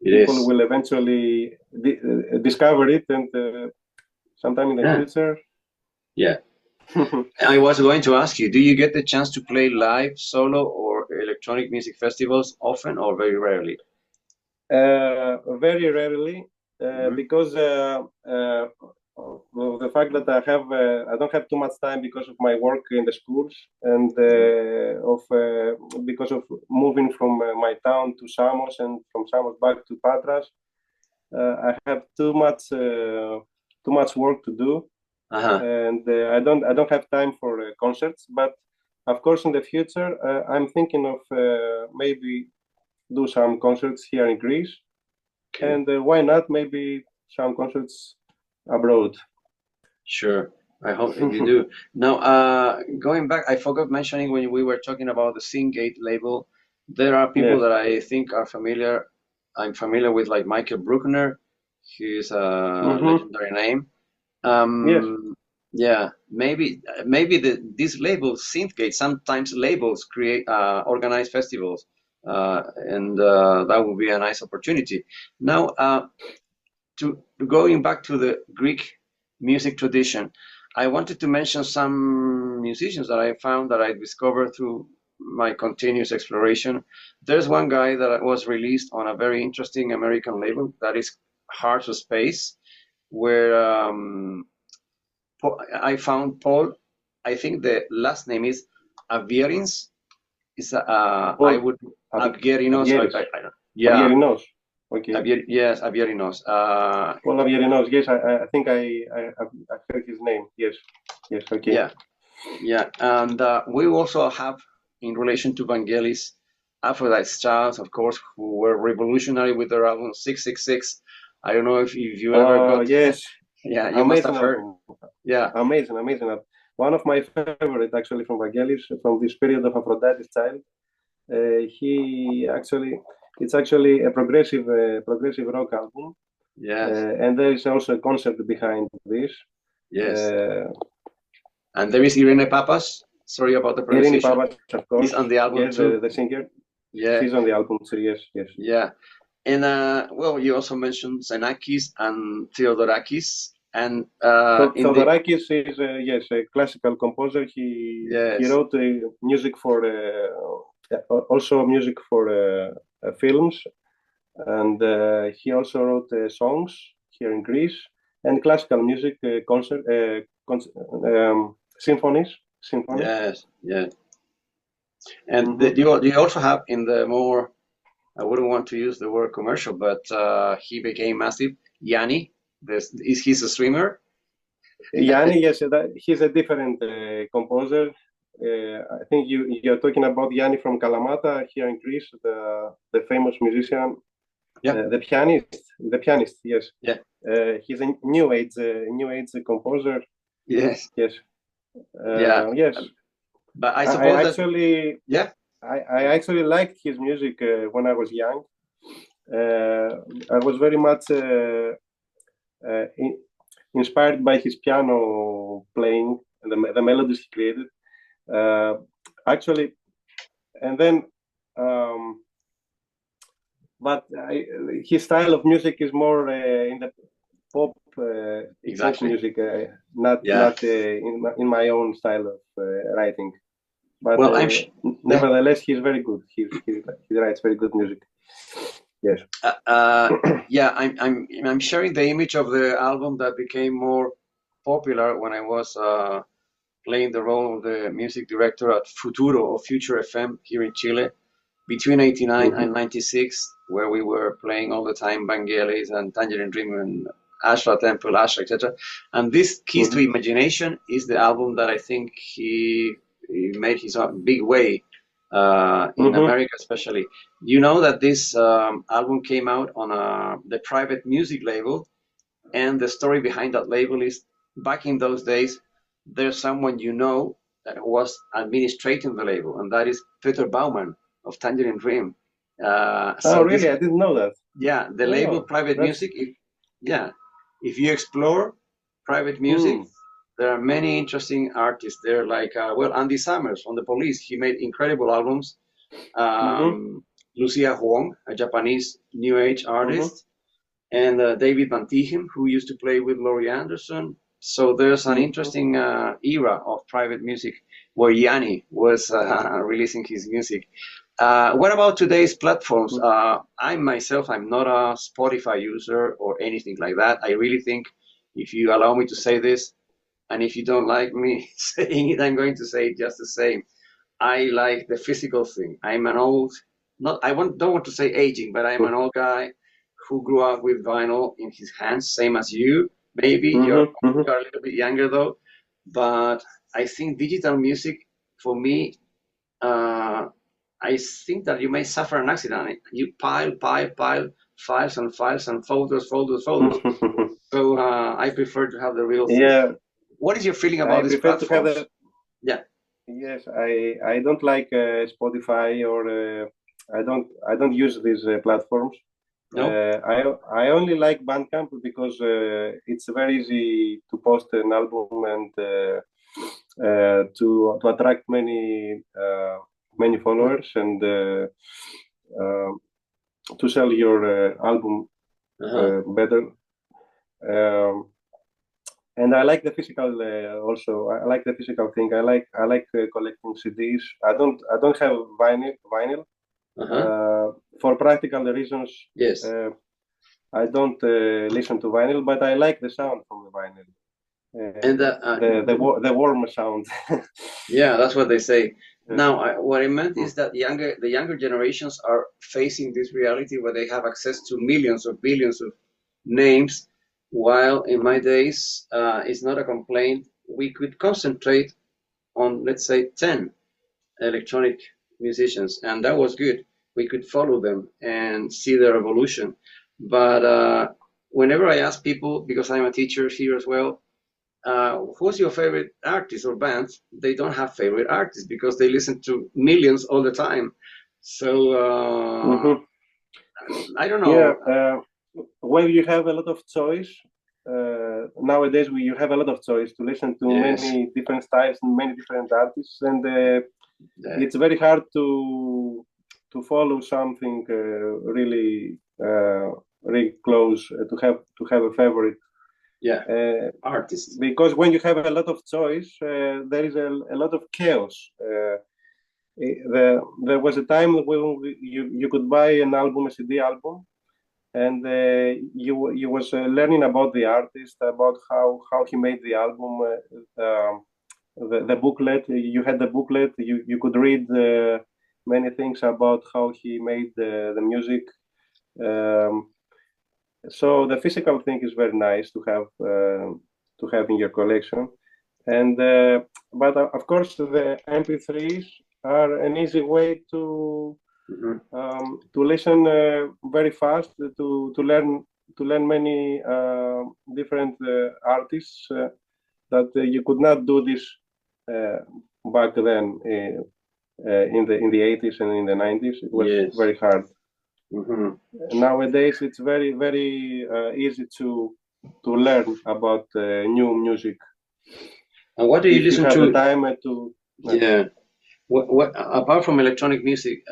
It people is. will eventually discover it, and sometime in the future. Yeah. I was going to ask you, do you get the chance to play live, solo, or electronic music festivals often or very rarely? Very rarely, because of the fact that I don't have too much time because of my work in the schools, and because of moving from my town to Samos and from Samos back to Patras. I have too much work to do, and I don't have time for concerts. But of course, in the future, I'm thinking of maybe do some concerts here in Greece, and why not maybe some concerts abroad. Sure, I hope you do. Now, going back, I forgot mentioning when we were talking about the Singate label, there are people that I think are familiar. I'm familiar with, like Michael Bruckner. He's a legendary name. Yeah, maybe this label Synthgate sometimes labels create organize festivals, and that would be a nice opportunity. Now, to going back to the Greek music tradition, I wanted to mention some musicians that I found that I discovered through my continuous exploration. There's one guy that was released on a very interesting American label that is Hearts of Space, where I found Paul. I think the last name is Avierins. Is I would Avierinos. Yeah. Avierinos. Okay. Yes, Avierinos. Paul Avierinos. Yes, I think I heard his name. Yes. Yes. Okay. Yeah. Yeah, and we also have, in relation to Vangelis, Aphrodite's Child, of course, who were revolutionary with their album 666. I don't know if you ever got. Yes. Yeah, you must have heard. Yeah. Amazing. One of my favorite, actually, from Vangelis, from this period of Aphrodite's Child. It's actually a progressive rock album. Yes. And there is also a concept behind this. Yes. And there is Irene Papas. Sorry about the pronunciation. Irene Papas, of course. He's on the album yes, too. The singer. Yeah. She's on the album too. Yes. Yeah. And well, you also mentioned Xenakis and Theodorakis. And Theodorakis is yes, a classical composer. He wrote music for also music for films, and he also wrote songs here in Greece and classical music symphonies. Yes. And you also have in the more, I wouldn't want to use the word commercial, but he became massive. Yanni, he's a streamer. Yanni, yes, he's a different composer. I think you're talking about Yanni from Kalamata here in Greece, the famous musician. Yeah. The pianist. Yes. Yeah. He's a new age composer. Yes. Yes. Yes. But I suppose I actually liked his music when I was young. I was very much inspired by his piano playing and the melodies he created. Actually, and then, but his style of music is more in the pop music, not in my own style of writing. But nevertheless, he's very good. He writes very good music. Yes. Yeah, I'm sharing the image of the album that became more popular when I was playing the role of the music director at Futuro or Future FM here in Chile between 89 and 96, where we were playing all the time Vangelis and Tangerine Dream and Ashra Temple, Ashra, etc. And this Keys to Imagination is the album that I think he made his own big way in America, especially. You know that this album came out on the private music label, and the story behind that label is back in those days, there's someone you know that was administrating the label, and that is Peter Baumann of Tangerine Dream. Really? I didn't know that. Yeah, the label Private Music. If you explore private music, there are many interesting artists there, like Andy Summers from The Police. He made incredible albums Lucia Huang, a Japanese New Age artist, and David Van Tichem, who used to play with Laurie Anderson. So there's an interesting era of private music where Yanni was releasing his music. What about today's platforms? I myself, I'm not a Spotify user or anything like that. I really think, if you allow me to say this, and if you don't like me saying it, I'm going to say it just the same. I like the physical thing. I'm an old, don't want to say aging, but I'm an old guy who grew up with vinyl in his hands, same as you. Maybe you're a little bit younger though, but I think digital music, for me, I think that you may suffer an accident. You pile files and files and photos. So I prefer to have the real thing. Yeah. What is your feeling about this platform? Yeah. Yes, I don't like Spotify, or I don't use these platforms. No. I only like Bandcamp because it's very easy to post an album and to attract many followers and to sell your album better. And I like the physical also. I like the physical thing. I like collecting CDs. I don't have vinyl. For practical reasons. Yes. I don't listen to vinyl, but I like the sound from the vinyl. And the warm sound. Yeah, that's what they say. Now, what I meant is that the younger generations are facing this reality where they have access to millions or billions of names, while in my days, it's not a complaint. We could concentrate on, let's say, 10 electronic musicians, and that was good. We could follow them and see their evolution. But whenever I ask people, because I'm a teacher here as well, who's your favorite artist or band? They don't have favorite artists because they listen to millions all the time. So I don't know. Yeah, when you have a lot of choice, nowadays you have a lot of choice to listen to many different styles and many different artists, and it's very hard to follow something really close, to have a favorite artist, because when you have a lot of choice, there is a lot of chaos. There was a time when you could buy an album, a CD album, and you was learning about the artist, about how he made the album, the booklet. You had the booklet. You could read many things about how he made the music. So the physical thing is very nice to have in your collection, and but of course the MP3s are an easy way to listen very fast, to learn many different artists that you could not do this back then in the 80s and in the 90s. It was very hard. Nowadays it's very easy to learn about new music. And what do you listen to? The time to What apart from electronic music,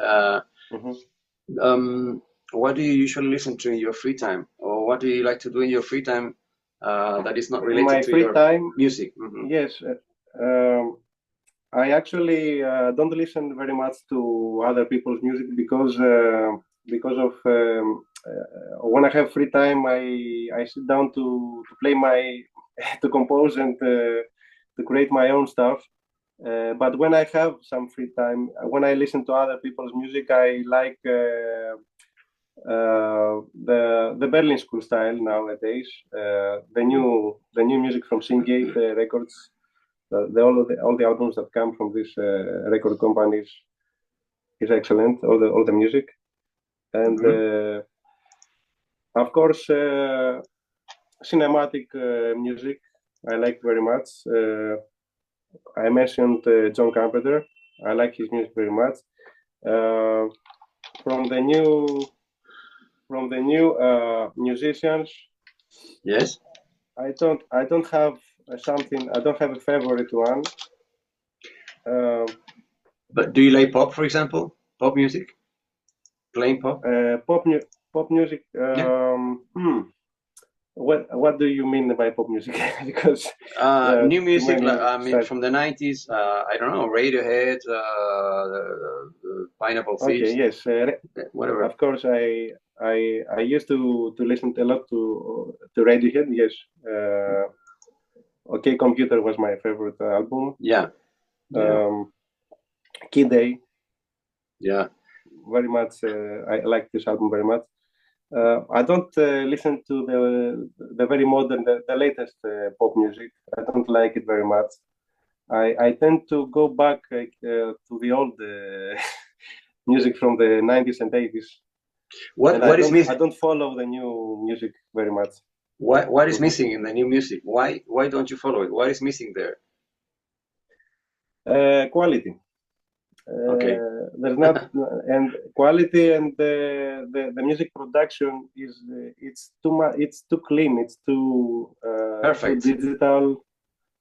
what do you usually listen to in your free time, or what do you like to do in your free time that is not related to your time music? Yes, I actually don't listen very much to other people's music because of when I have free time, I sit down to play to compose and to create my own stuff. But when I have some free time, when I listen to other people's music, I like the Berlin school style nowadays. The new music from Syngate Records, all the albums that come from these record companies is excellent. All the music, and of course cinematic music I like very much. I mentioned John Carpenter. I like his music very much. From the new musicians, yes, I don't have something. I don't have a favorite one. But do you like pop, for example? Pop music, plain pop. Pop music. What do you mean by pop music? Because new music, I mean, styles. from the 90s. I don't know, Radiohead, Pineapple Fish. Okay, yes, whatever. of course. I used to listen a lot to Radiohead. Yes. Okay, Computer was my favorite album. Yeah. Key Day. Yeah. Very much. I like this album very much. I don't listen to the very modern, the latest pop music. I don't like it very much. I tend to go back to the old music from the 90s and 80s. What is missing? I don't follow the new music very much. What is missing in the new music? Why don't you follow it? What is missing there? Quality. Okay. There's not and quality, and the music production is it's too much. It's too clean. It's too perfect. Too digital.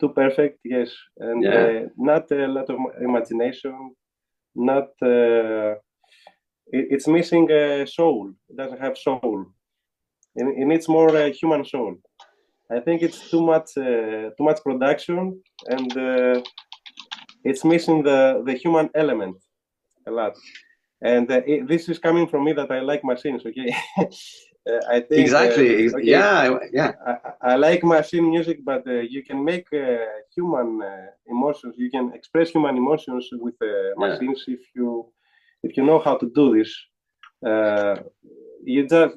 Too perfect. Yes, and not a lot of imagination. Not. It's missing soul. It doesn't have soul. It needs more human soul. I think it's too much production, and it's missing the human element a lot. And this is coming from me that I like machines. Okay, I think exactly. Okay, yeah. I like machine music, but you can make human emotions. You can express human emotions with machines if you know how to do this. You just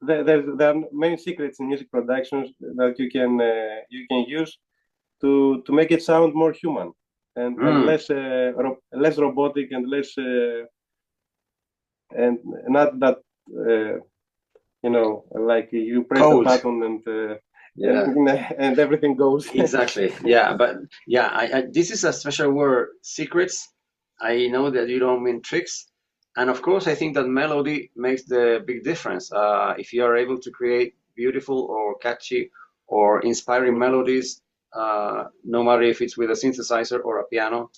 there are many secrets in music productions that you can use to make it sound more human and less robotic and less and not that like you press cold. a button and everything goes. Exactly. Yeah, but I this is a special word, secrets. I know that you don't mean tricks. And of course, I think that melody makes the big difference. If you are able to create beautiful or catchy or inspiring melodies, no matter if it's with a synthesizer or a piano,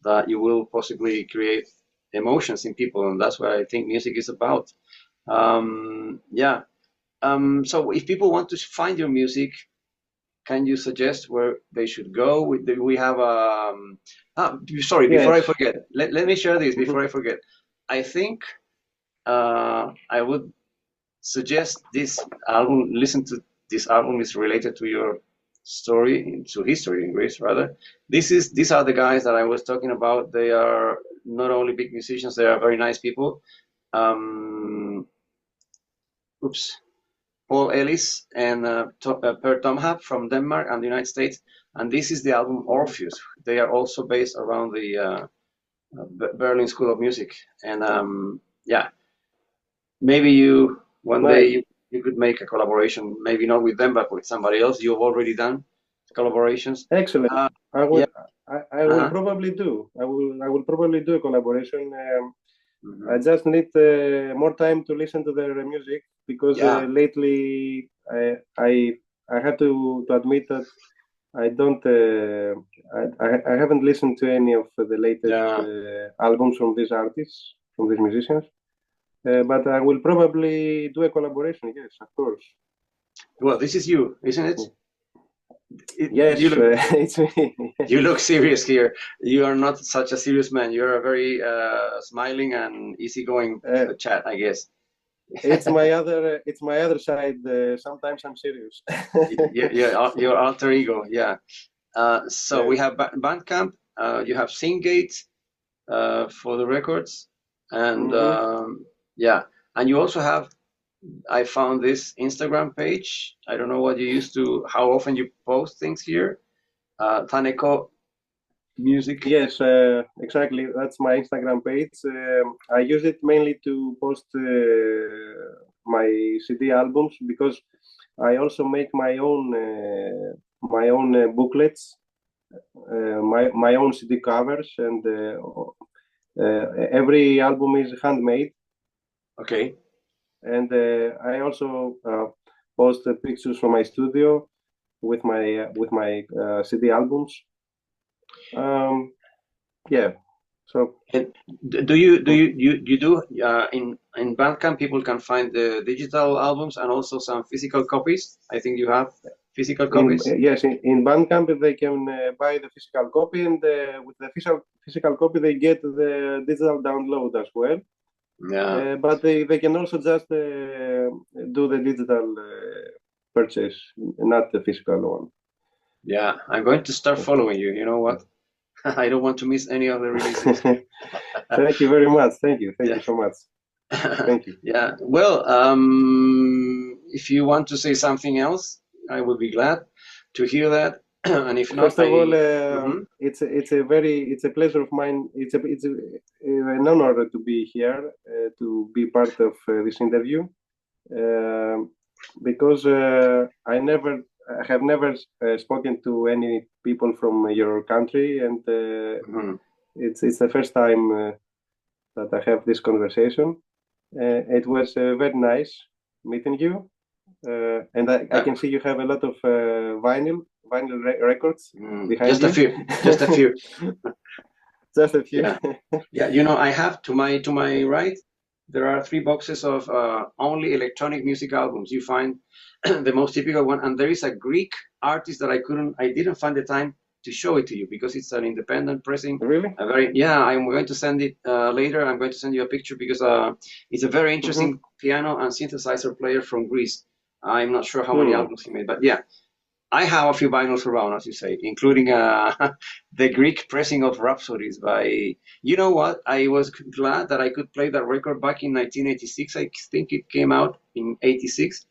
that you will possibly create emotions in people. And that's what I think music is about. So if people want to find your music, can you suggest where they should go? We have sorry, before I forget, let me share this before I forget. I think I would suggest this album. Listen to this album. Is related to your story, to history in Greece, rather. These are the guys that I was talking about. They are not only big musicians; they are very nice people. Paul Ellis and Per Tomhap from Denmark and the United States, and this is the album Orpheus. They are also based around the Berlin School of Music, and maybe one day you could make a collaboration, maybe not with them, but with somebody else. You've already done collaborations. Excellent. I will probably do. I will probably do a collaboration. I just need more time to listen to their music because lately I have to admit that I don't I haven't listened to any of the latest albums from these artists, from these musicians. But I will probably do a collaboration. Yes, of course. Well, this is you, isn't it? Yes, it's me. You look serious here. You are not such a serious man. You're a very smiling and easygoing chat, I guess. It's my other side. Sometimes I'm serious. Your alter ego, yeah. So we have Bandcamp. You have Singate for the records, and and you also have. I found this Instagram page. I don't know what you used to, how often you post things here. Thaneco Music. Yes, exactly. That's my Instagram page. I use it mainly to post my CD albums because I also make my own booklets, my own CD covers, and every album is handmade. Okay. And I also post pictures from my studio with my CD albums. So, and do you in Bandcamp people can find the digital albums and also some physical copies? I think you have physical copies. Yes, in Bandcamp they can buy the physical copy, and with the physical copy they get the digital download as well. Yeah. But they can also just do the digital purchase, not the physical one. Yeah, I'm going to start following you. You know what? I don't want to miss any of the releases. Thank you very much. Thank you so much. Thank you. Yeah. Well, if you want to say something else, I would be glad to hear that. And if not, first of all, it's a pleasure of mine. It's an honor to be here, to be part of this interview, because I have never spoken to any people from your country, and it's the first time that I have this conversation. It was very nice meeting you, and I can see you have a lot of vinyl records behind just you. Just a few. Just a few. Yeah. Yeah, you know, I have to my right, there are 3 boxes of only electronic music albums. You find the most typical one, and there is a Greek artist that I didn't find the time to show it to you because it's an independent pressing. Really? I'm going to send it later. I'm going to send you a picture because it's a very interesting piano and synthesizer player from Greece. I'm not sure how many albums he made, but yeah, I have a few vinyls around, as you say, including the Greek pressing of Rhapsodies by, you know what, I was glad that I could play that record back in 1986. I think it came out in 86,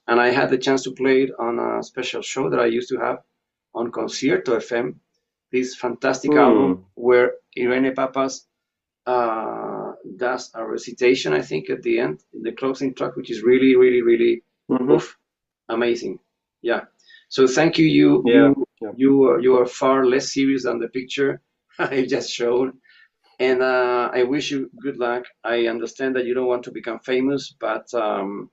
and I had the chance to play it on a special show that I used to have on Concierto FM, this fantastic album where Irene Papas does a recitation, I think, at the end, in the closing track, which is really, really, really amazing. Yeah. So thank you. You are far less serious than the picture I just showed, and I wish you good luck. I understand that you don't want to become famous, but to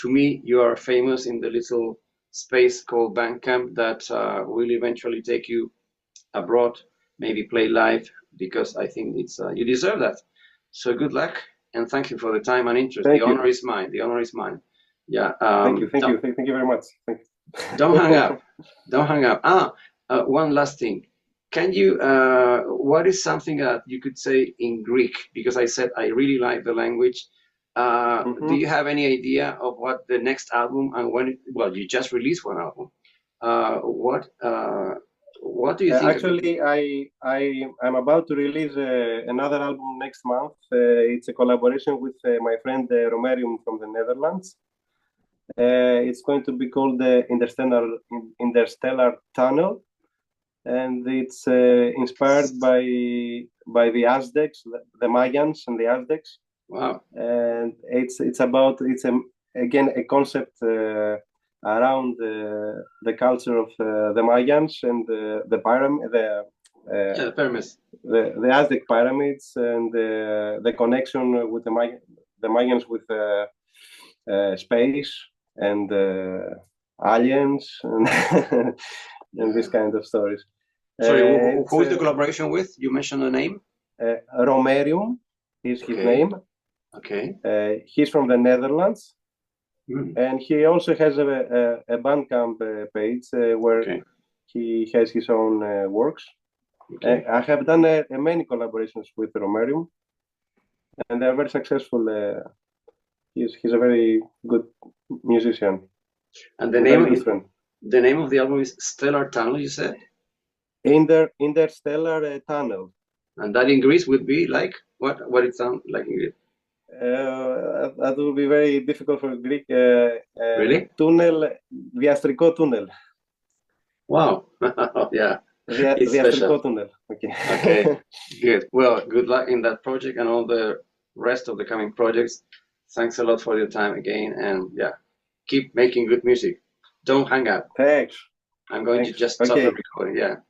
me, you are famous in the little space called Bandcamp that will eventually take you abroad, maybe play live, because I think it's you deserve that. So good luck, and thank you for the time and interest. The honor is mine. The honor is mine. Yeah. Thank you very much. Thank you. Don't hang up. Don't hang up. One last thing. Can you, what is something that you could say in Greek? Because I said I really like the language. Do you have any idea of what the next album and when? Well, you just released one album. What do you think? Actually, I'm about to release another album next month. It's a collaboration with my friend Romerium from the Netherlands. It's going to be called the Interstellar Tunnel, and it's inspired by the Aztecs, the Mayans and the Aztecs. Wow! And it's again a concept around the culture of the Mayans and the pyramids, the Aztec pyramids, and the connection with the Mayans with space and aliens and, and this kind of stories. Sorry, who is the collaboration with? You mentioned the name. Romerium is his name. Okay. He's from the Netherlands, and he also has a Bandcamp page where he has his own works. I have done many collaborations with Romerium, and they're very successful. He's a very good musician. And the name of the album is Stellar Tunnel, you said? Interstellar Tunnel. And that in Greece would be like what it sounds like in Greek? That would be very difficult for Greek. Really? Tunnel, diastriko tunnel. Wow. Yeah. Diastriko tunnel. Okay. Good. Well, good luck in that project and all the rest of the coming projects. Thanks a lot for your time again, and yeah, keep making good music. Don't hang up. Thanks. I'm going to just stop the recording. Yeah.